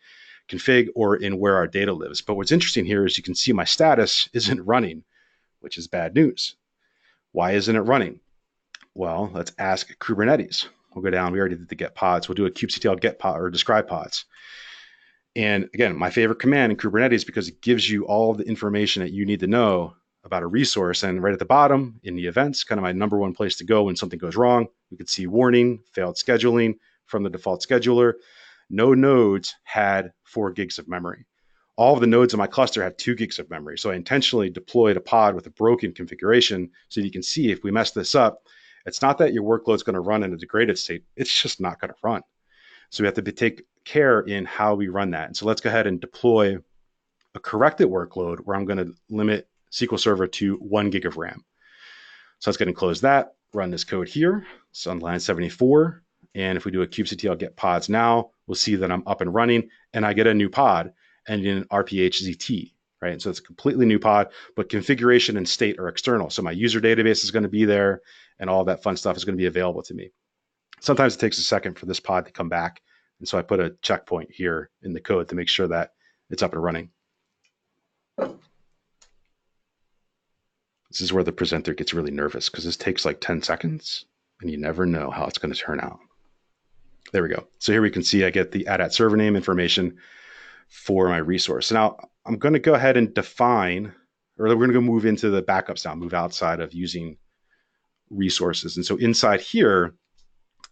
config or in where our data lives. But what's interesting here is you can see my status isn't running, which is bad news. Why isn't it running? Well, let's ask Kubernetes. We'll go down. We already did the get pods. We'll do a kubectl get pod or describe pods. And again, my favorite command in Kubernetes because it gives you all the information that you need to know about a resource. And right at the bottom in the events, kind of my number one place to go when something goes wrong, we could see warning, failed scheduling from the default scheduler. no nodes had 4 gigs of memory. All of the nodes in my cluster had 2 gigs of memory. So I intentionally deployed a pod with a broken configuration so you can see if we mess this up, it's not that your workload's going to run in a degraded state. It's just not going to run. So we have to take care in how we run that. And so let's go ahead and deploy a corrected workload where I'm going to limit SQL Server to 1 gig of RAM. So let's go ahead and close that, run this code here. It's on line 74. And if we do a kubectl get pods now, we'll see that I'm up and running and I get a new pod and in RPHZT, right? And so it's a completely new pod, but configuration and state are external. So my user database is going to be there and all that fun stuff is going to be available to me. Sometimes it takes a second for this pod to come back. And so I put a checkpoint here in the code to make sure that it's up and running. This is where the presenter gets really nervous because this takes like 10 seconds and you never know how it's going to turn out. There we go. So here we can see I get the add server name information for my resource. So now I'm going to go ahead and define, or we're going to go move into the backups now, move outside of using resources. And so inside here,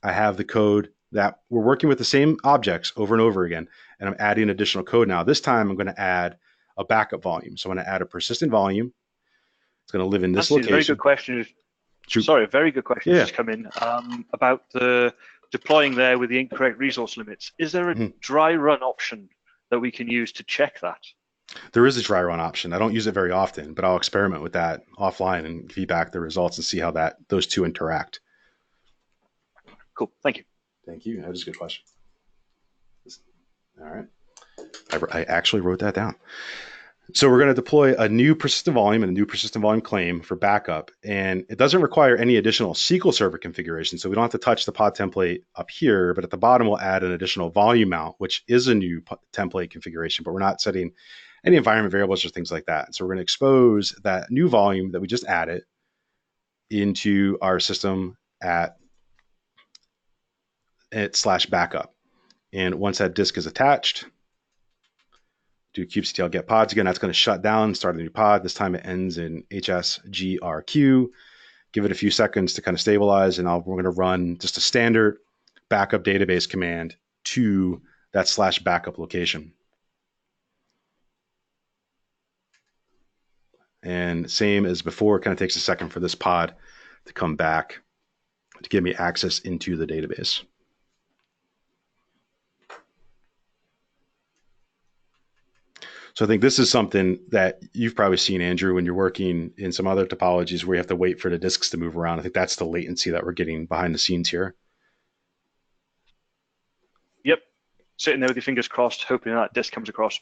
I have the code that we're working with the same objects over and over again, and I'm adding additional code now. This time I'm going to add a backup volume. So I'm going to add a persistent volume. It's going to live in this location. Very good question. Sorry, a very good question just come in about the deploying there with the incorrect resource limits. Is there a dry run option that we can use to check that? There is a dry run option. I don't use it very often, but I'll experiment with that offline and feedback the results and see how those two interact. Cool. Thank you. Thank you. That is a good question. All right. I actually wrote that down. So we're going to deploy a new persistent volume and a new persistent volume claim for backup. And it doesn't require any additional SQL Server configuration. So we don't have to touch the pod template up here, but at the bottom, we'll add an additional volume mount, which is a new template configuration, but we're not setting any environment variables or things like that. So we're going to expose that new volume that we just added into our system at /backup. And once that disk is attached, do kubectl get pods again. That's going to shut down, start a new pod. This time it ends in HSGRQ. Give it a few seconds to kind of stabilize, and we're going to run just a standard backup database command to that /backup location. And same as before, it kind of takes a second for this pod to come back to give me access into the database. So I think this is something that you've probably seen, Andrew, when you're working in some other topologies where you have to wait for the disks to move around. I think that's the latency that we're getting behind the scenes here. Yep. Sitting there with your fingers crossed, hoping that disk comes across.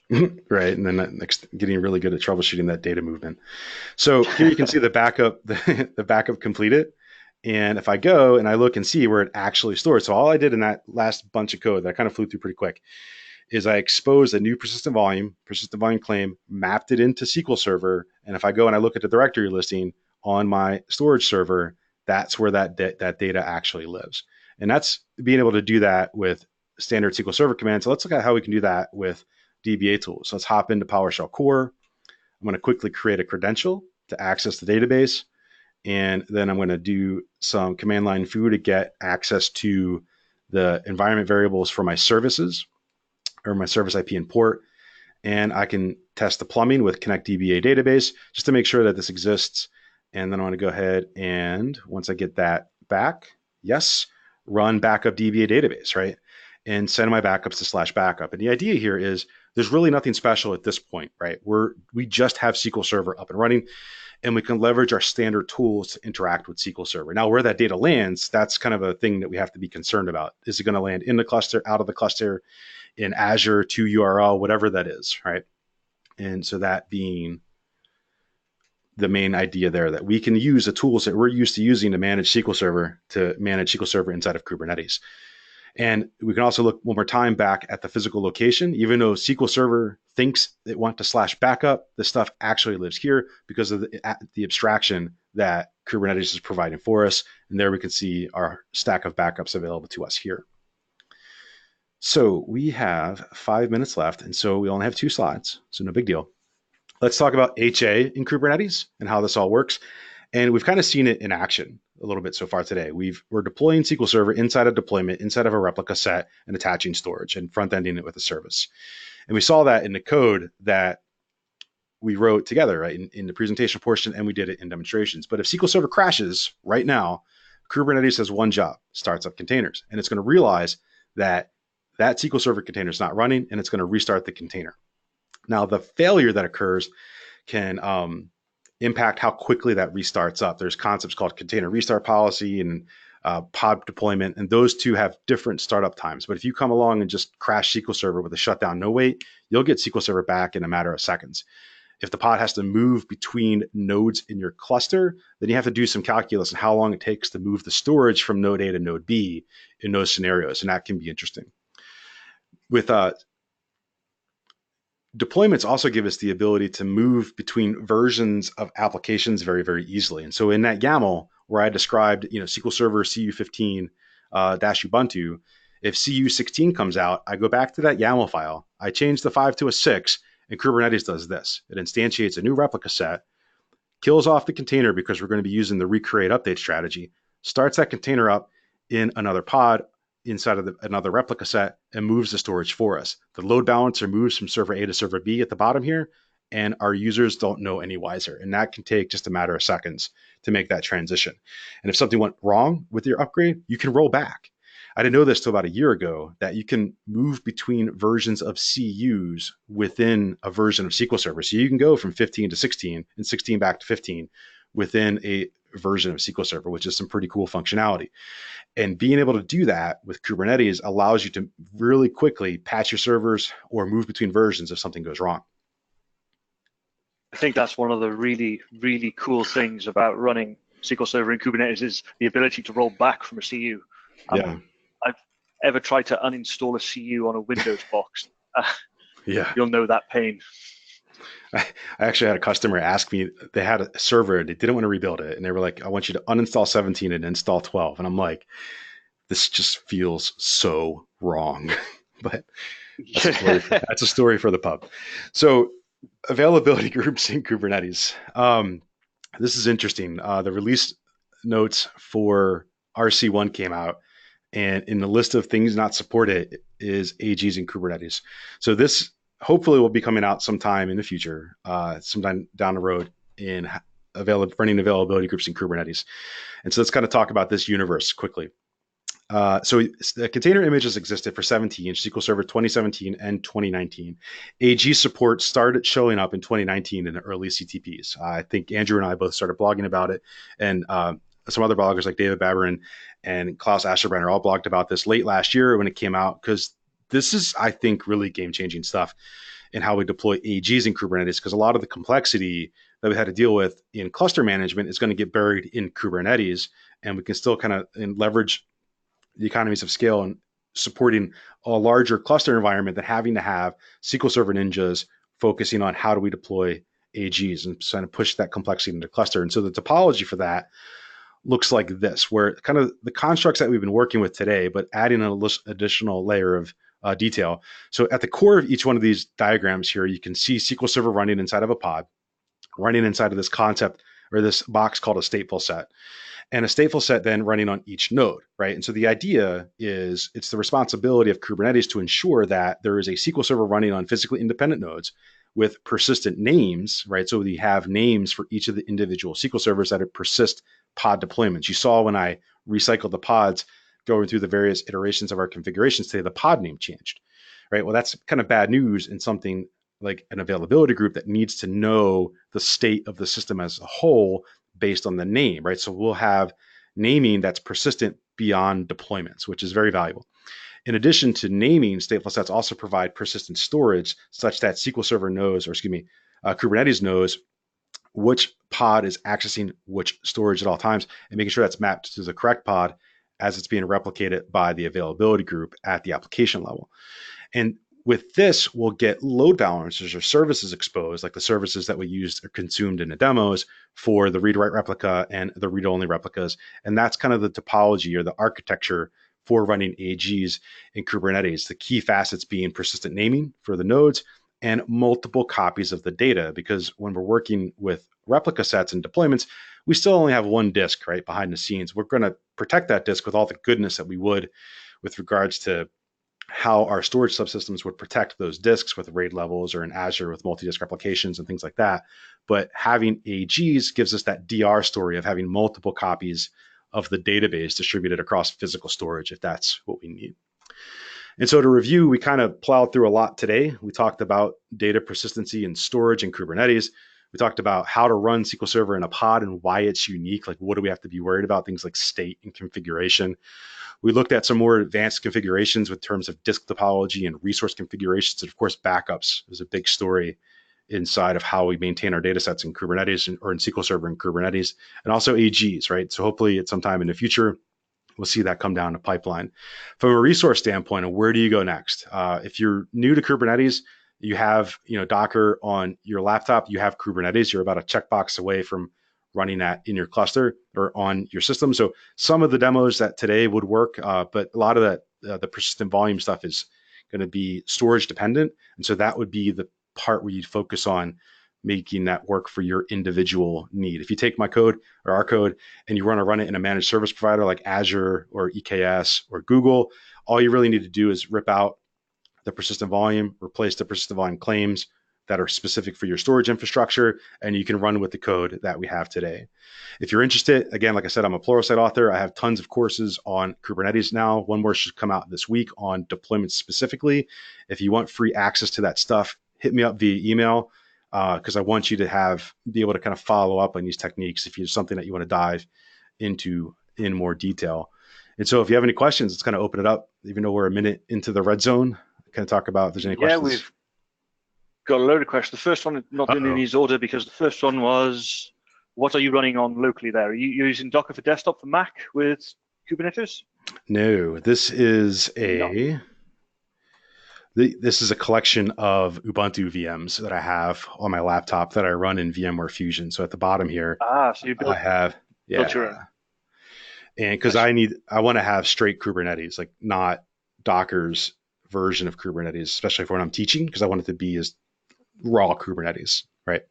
Right. And then getting really good at troubleshooting that data movement. So here you can see the backup, the backup completed. And if I go and I look and see where it actually stores. So all I did in that last bunch of code that I kind of flew through pretty quick is I exposed a new persistent volume claim, mapped it into SQL Server. And if I go and I look at the directory listing on my storage server, that's where that data actually lives. And that's being able to do that with standard SQL Server commands. So let's look at how we can do that with DBA tools. So let's hop into PowerShell Core. I'm going to quickly create a credential to access the database. And then I'm going to do some command line foo to get access to the environment variables for my services, or my service IP and port. And I can test the plumbing with Connect DBA database just to make sure that this exists. And then I want to go ahead and once I get that back, yes, run backup DBA database, right? And send my backups to /backup. And the idea here is there's really nothing special at this point, right? We just have SQL Server up and running, and we can leverage our standard tools to interact with SQL Server. Now, where that data lands, that's kind of a thing that we have to be concerned about. Is it going to land in the cluster, out of the cluster, in Azure, to URL, whatever that is, right? And so that being the main idea there, that we can use the tools that we're used to using to manage SQL Server inside of Kubernetes. And we can also look one more time back at the physical location. Even though SQL Server thinks it wants to /backup, the stuff actually lives here because of the abstraction that Kubernetes is providing for us. And there we can see our stack of backups available to us here. So we have 5 minutes left, and so we only have 2 slides, so no big deal. Let's talk about HA in Kubernetes and how this all works. And we've kind of seen it in action a little bit so far today. We're deploying SQL Server inside a deployment, inside of a replica set, and attaching storage and front-ending it with a service. And we saw that in the code that we wrote together, right, in the presentation portion, and we did it in demonstrations. But if SQL Server crashes right now, Kubernetes has one job: starts up containers, and it's going to realize that that SQL Server container is not running, and it's going to restart the container. Now, the failure that occurs can impact how quickly that restarts up. There's concepts called container restart policy and pod deployment, and those two have different startup times. But if you come along and just crash SQL Server with a shutdown no wait, you'll get SQL Server back in a matter of seconds. If the pod has to move between nodes in your cluster, then you have to do some calculus on how long it takes to move the storage from node A to node B in those scenarios, and that can be interesting. With deployments also give us the ability to move between versions of applications very, very easily. And so in that YAML where I described, SQL Server CU15 -Ubuntu, if CU16 comes out, I go back to that YAML file, I change the 5 to a 6, and Kubernetes does this. It instantiates a new replica set, kills off the container because we're going to be using the recreate update strategy, starts that container up in another pod inside of another replica set, and moves the storage for us. The load balancer moves from server A to server B at the bottom here, and our users don't know any wiser. And that can take just a matter of seconds to make that transition. And if something went wrong with your upgrade, you can roll back. I didn't know this till about a year ago, that you can move between versions of CUs within a version of SQL Server. So you can go from 15 to 16 and 16 back to 15 within a version of SQL Server, which is some pretty cool functionality. And being able to do that with Kubernetes allows you to really quickly patch your servers or move between versions if something goes wrong. I think that's one of the really, really cool things about running SQL Server in Kubernetes is the ability to roll back from a CU. Yeah. I've ever tried to uninstall a CU on a Windows box. Yeah. You'll know that pain. I actually had a customer ask me, they had a server, they didn't want to rebuild it. And they were like, I want you to uninstall 17 and install 12. And I'm like, this just feels so wrong. But that's a story for the pub. So availability groups in Kubernetes. This is interesting. The release notes for RC1 came out, and in the list of things not supported is AGs in Kubernetes. So this hopefully will be coming out sometime in the future, sometime down the road in running availability groups in Kubernetes. And so let's kind of talk about this universe quickly. So the container images existed for 17, SQL Server 2017 and 2019. AG support started showing up in 2019 in the early CTPs. I think Andrew and I both started blogging about it, and some other bloggers like David Baberin and Klaus Asherbrenner all blogged about this late last year when it came out, because this is, I think, really game-changing stuff in how we deploy AGs in Kubernetes, because a lot of the complexity that we had to deal with in cluster management is going to get buried in Kubernetes, and we can still kind of leverage the economies of scale and supporting a larger cluster environment than having to have SQL Server ninjas focusing on how do we deploy AGs and trying to push that complexity into cluster. And so the topology for that looks like this, where kind of the constructs that we've been working with today, but adding an additional layer of detail. So at the core of each one of these diagrams here, you can see SQL Server running inside of a pod, running inside of this concept or this box called a stateful set. And a stateful set then running on each node, right? And so the idea is it's the responsibility of Kubernetes to ensure that there is a SQL Server running on physically independent nodes with persistent names, right? So we have names for each of the individual SQL servers that persist pod deployments. You saw when I recycled the pods going through the various iterations of our configurations today, the pod name changed, right? Well, that's kind of bad news in something like an availability group that needs to know the state of the system as a whole based on the name, right? So we'll have naming that's persistent beyond deployments, which is very valuable. In addition to naming, stateful sets also provide persistent storage such that SQL Server knows, or excuse me, Kubernetes knows which pod is accessing which storage at all times and making sure that's mapped to the correct pod as it's being replicated by the availability group at the application level. And with this, we'll get load balancers or services exposed, like the services that we used or consumed in the demos for the read-write replica and the read-only replicas. And that's kind of the topology or the architecture for running AGs in Kubernetes. The key facets being persistent naming for the nodes and multiple copies of the data, because when we're working with replica sets and deployments, we still only have one disk, right, behind the scenes. We're going to protect that disk with all the goodness that we would with regards to how our storage subsystems would protect those disks with RAID levels or in Azure with multi-disk replications and things like that. But having AGs gives us that DR story of having multiple copies of the database distributed across physical storage, if that's what we need. And so to review, we kind of plowed through a lot today. We talked about data persistency and storage in Kubernetes. We talked about how to run SQL Server in a pod and why it's unique. Like, what do we have to be worried about? Things like state and configuration. We looked at some more advanced configurations with terms of disk topology and resource configurations. And of course, backups is a big story inside of how we maintain our data sets in Kubernetes or in SQL Server in Kubernetes, and also AGs, right? So hopefully at some time in the future, we'll see that come down the pipeline. From a resource standpoint, where do you go next? If you're new to Kubernetes, you have Docker on your laptop, you have Kubernetes, you're about a checkbox away from running that in your cluster or on your system. So some of the demos that today would work, but a lot of that, the persistent volume stuff is going to be storage dependent. And so that would be the part where you'd focus on making that work for your individual need. If you take my code or our code and you want to run it in a managed service provider like Azure or EKS or Google, all you really need to do is rip out the persistent volume, replace the persistent volume claims that are specific for your storage infrastructure, and you can run with the code that we have today. If you're interested, again, like I said, I'm a Pluralsight author. I have tons of courses on Kubernetes now. One more should come out this week on deployments specifically. If you want free access to that stuff, hit me up via email, because I want you to be able to kind of follow up on these techniques if there's something that you want to dive into in more detail. And so if you have any questions, let's kind of open it up, even though we're a minute into the red zone, kind of talk about if there's any questions. Yeah, we've got a load of questions. The first one, not in any order, because the first one was, what are you running on locally there? Are you using Docker for desktop for Mac with Kubernetes? No, this is this is a collection of Ubuntu VMs that I have on my laptop that I run in VMware Fusion. So at the bottom here, so you built your own. And because I want to have straight Kubernetes, like not Docker's version of Kubernetes, especially for when I'm teaching, because I want it to be as raw Kubernetes, right?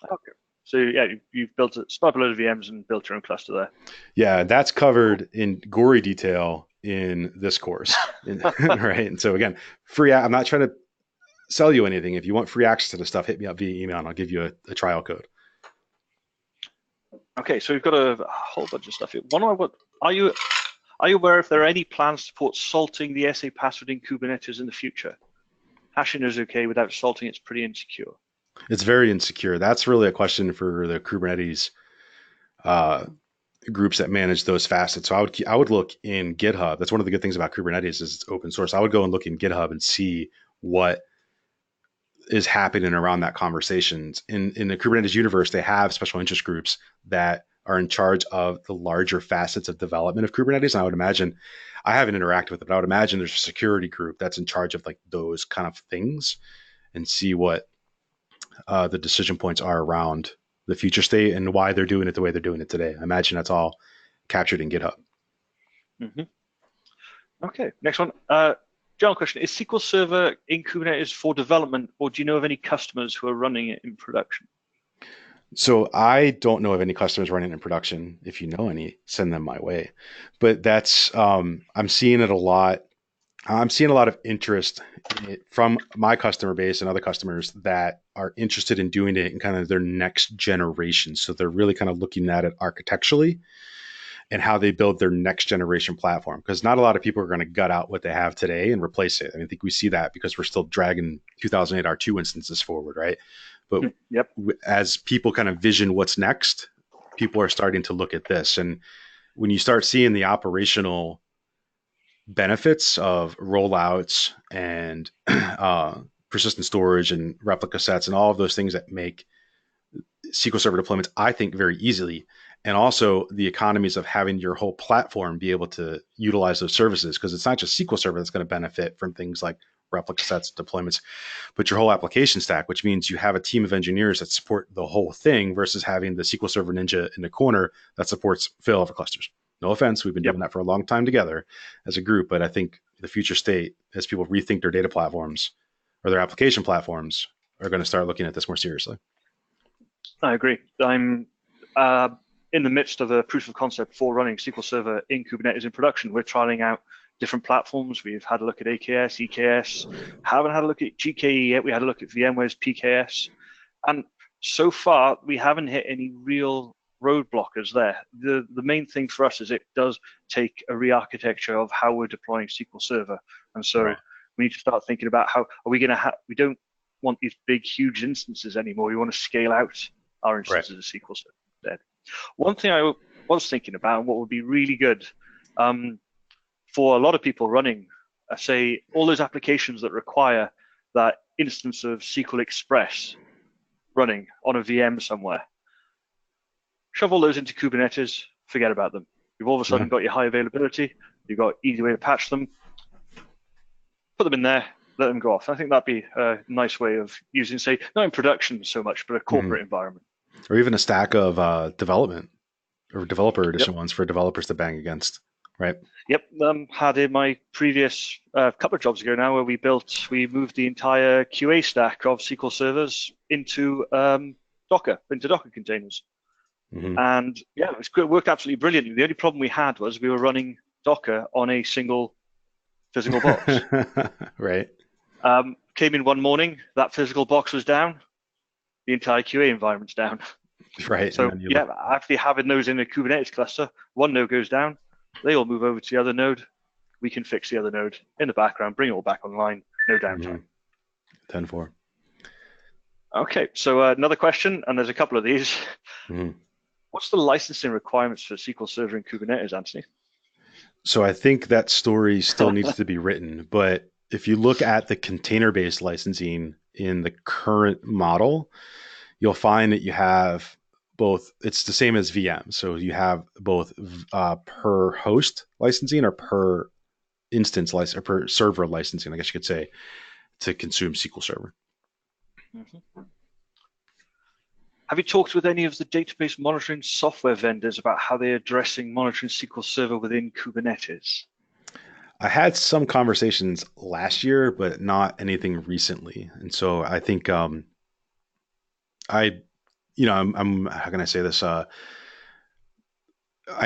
Okay. So yeah, you've built a load of VMs and built your own cluster there. Yeah, that's covered in gory detail in this course, right? And so again, free. I'm not trying to sell you anything. If you want free access to the stuff, hit me up via email, and I'll give you a trial code. Okay, so we've got a whole bunch of stuff here. Are you aware if there are any plans to support salting the SA password in Kubernetes in the future? Hashing is okay. Without salting, it's pretty insecure. It's very insecure. That's really a question for the Kubernetes groups that manage those facets. So I would look in GitHub. That's one of the good things about Kubernetes is it's open source. I would go and look in GitHub and see what is happening around that conversations. In the Kubernetes universe, they have special interest groups that are in charge of the larger facets of development of Kubernetes. And I would imagine, I haven't interacted with it, but I would imagine there's a security group that's in charge of like those kind of things and see what the decision points are around the future state and why they're doing it the way they're doing it today. I imagine that's all captured in GitHub. Mm-hmm. Okay, next one. General question, is SQL Server in Kubernetes for development, or do you know of any customers who are running it in production? So I don't know of any customers running in production. If you know any, send them my way. But that's, I'm seeing it a lot. I'm seeing a lot of interest in it from my customer base and other customers that are interested in doing it in kind of their next generation. So they're really kind of looking at it architecturally and how they build their next generation platform. Because not a lot of people are going to gut out what they have today and replace it. I mean, I think we see that because we're still dragging 2008 R2 instances forward, right? But yep. As people kind of vision what's next, people are starting to look at this. And when you start seeing the operational benefits of rollouts and persistent storage and replica sets and all of those things that make SQL Server deployments, I think, very easily. And also the economies of having your whole platform be able to utilize those services, because it's not just SQL Server that's going to benefit from things like replica sets, deployments, but your whole application stack, which means you have a team of engineers that support the whole thing versus having the SQL Server Ninja in the corner that supports failover clusters. No offense, we've been doing that for a long time together as a group, but I think the future state, as people rethink their data platforms or their application platforms, are going to start looking at this more seriously. I agree. I'm in the midst of a proof of concept for running SQL Server in Kubernetes in production. We're trialing out different platforms. We've had a look at AKS, EKS, haven't had a look at GKE yet. We had a look at VMware's PKS. And so far, we haven't hit any real roadblockers there. The main thing for us is it does take a re-architecture of how we're deploying SQL Server. And so we need to start thinking about how are we going to have, we don't want these big, huge instances anymore. We want to scale out our instances of SQL Server instead. One thing I was thinking about, and what would be really good for a lot of people running, say, all those applications that require that instance of SQL Express running on a VM somewhere. Shove all those into Kubernetes, forget about them. You've all of a sudden got your high availability, you've got easy way to patch them, put them in there, let them go off. I think that'd be a nice way of using, say, not in production so much, but a corporate environment. Or even a stack of development or developer edition ones for developers to bang against, right? Yep, had in my previous couple of jobs ago now where we moved the entire QA stack of SQL servers into Docker containers. And yeah, it worked absolutely brilliantly. The only problem we had was we were running Docker on a single physical box. Right. Came in one morning, that physical box was down, the entire QA environment's down. Right. So yeah, actually having those in a Kubernetes cluster, one node goes down, they all move over to the other node. We can fix the other node in the background, bring it all back online, no downtime. 10-4. Okay, so another question, and there's a couple of these. What's the licensing requirements for SQL Server in Kubernetes, Anthony? So I think that story still needs to be written, but if you look at the container-based licensing in the current model, you'll find that you have both, it's the same as VM. So you have both per host licensing or per instance license or per server licensing, I guess you could say, to consume SQL Server. Have you talked with any of the database monitoring software vendors about how they're addressing monitoring SQL Server within Kubernetes? I had some conversations last year, but not anything recently. And so I think I'm how can I say this? I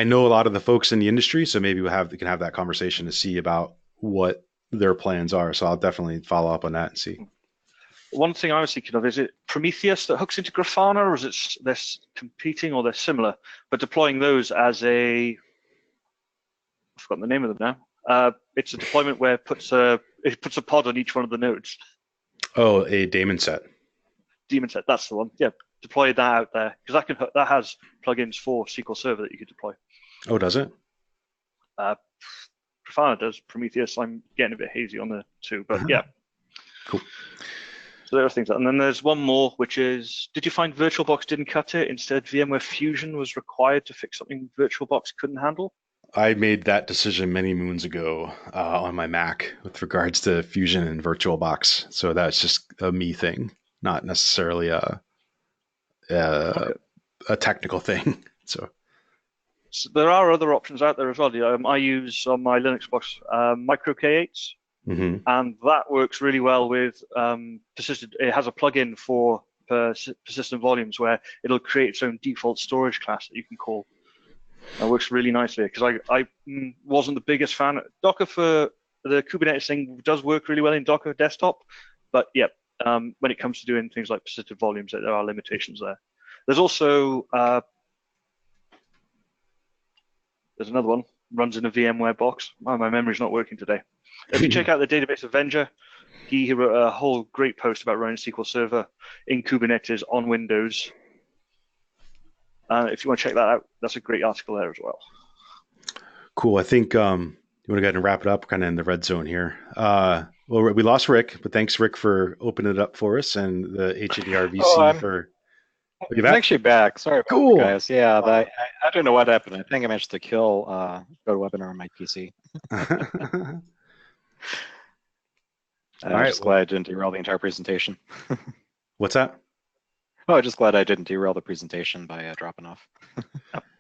know a lot of the folks in the industry, so maybe we can have that conversation to see about what their plans are. So I'll definitely follow up on that and see. One thing I was thinking of, is it Prometheus that hooks into Grafana, or is it they're competing or they're similar, but deploying those as I've forgotten the name of them now. It's a deployment where it puts a pod on each one of the nodes. Oh, a daemon set. Daemon set, that's the one. Yeah, deploy that out there, because that has plugins for SQL Server that you could deploy. Oh, does it? Grafana does. Prometheus, I'm getting a bit hazy on the two, but yeah. Cool. So there are things, and then there's one more, which is, did you find VirtualBox didn't cut it? Instead, VMware Fusion was required to fix something VirtualBox couldn't handle? I made that decision many moons ago on my Mac with regards to Fusion and VirtualBox. So that's just a me thing, not necessarily a technical thing. So there are other options out there as well. I use on my Linux box Micro K8s. And that works really well with persistent. It has a plugin for persistent volumes where it'll create its own default storage class that you can call. That works really nicely, because I wasn't the biggest fan. Docker for the Kubernetes thing does work really well in Docker desktop, but yeah, when it comes to doing things like persistent volumes, there are limitations there. There's also there's another one, runs in a VMware box. Oh, my memory's not working today. If you check out the Database Avenger, he wrote a whole great post about running SQL Server in Kubernetes on Windows. If you want to check that out, that's a great article there as well. Cool. I think you want to go ahead and wrap it up, kind of in the red zone here. Well, we lost Rick, but thanks, Rick, for opening it up for us, and the HADR-VC for... I'm actually back. Sorry about cool. that, guys. Yeah, I don't know what happened. I think I managed to kill GoToWebinar on my PC. I'm just glad I didn't derail the entire presentation. What's that? Oh, I'm just glad I didn't derail the presentation by dropping off.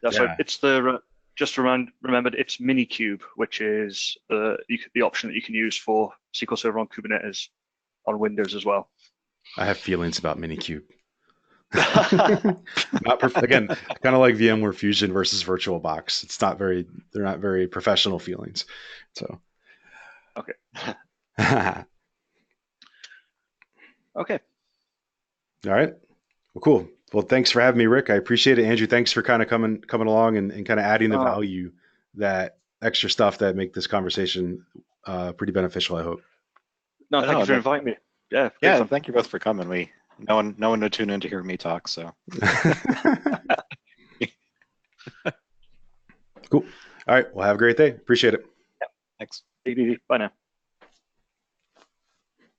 That's right. It's the just remembered. It's Minikube, which is the option that you can use for SQL Server on Kubernetes on Windows as well. I have feelings about Minikube. Again, kind of like VMware Fusion versus VirtualBox. It's not very, they're not very professional feelings. So, Okay. all Okay. right. Well, cool. Well, thanks for having me, Rick. I appreciate it. Andrew, thanks for kind of coming along and kind of adding the value, that extra stuff that make this conversation pretty beneficial, I hope. No, thank you for inviting me. Yeah. Yeah, thank you both for coming. No one would tune in to hear me talk, so. Cool. All right. Well, have a great day. Appreciate it. Thanks. Bye now.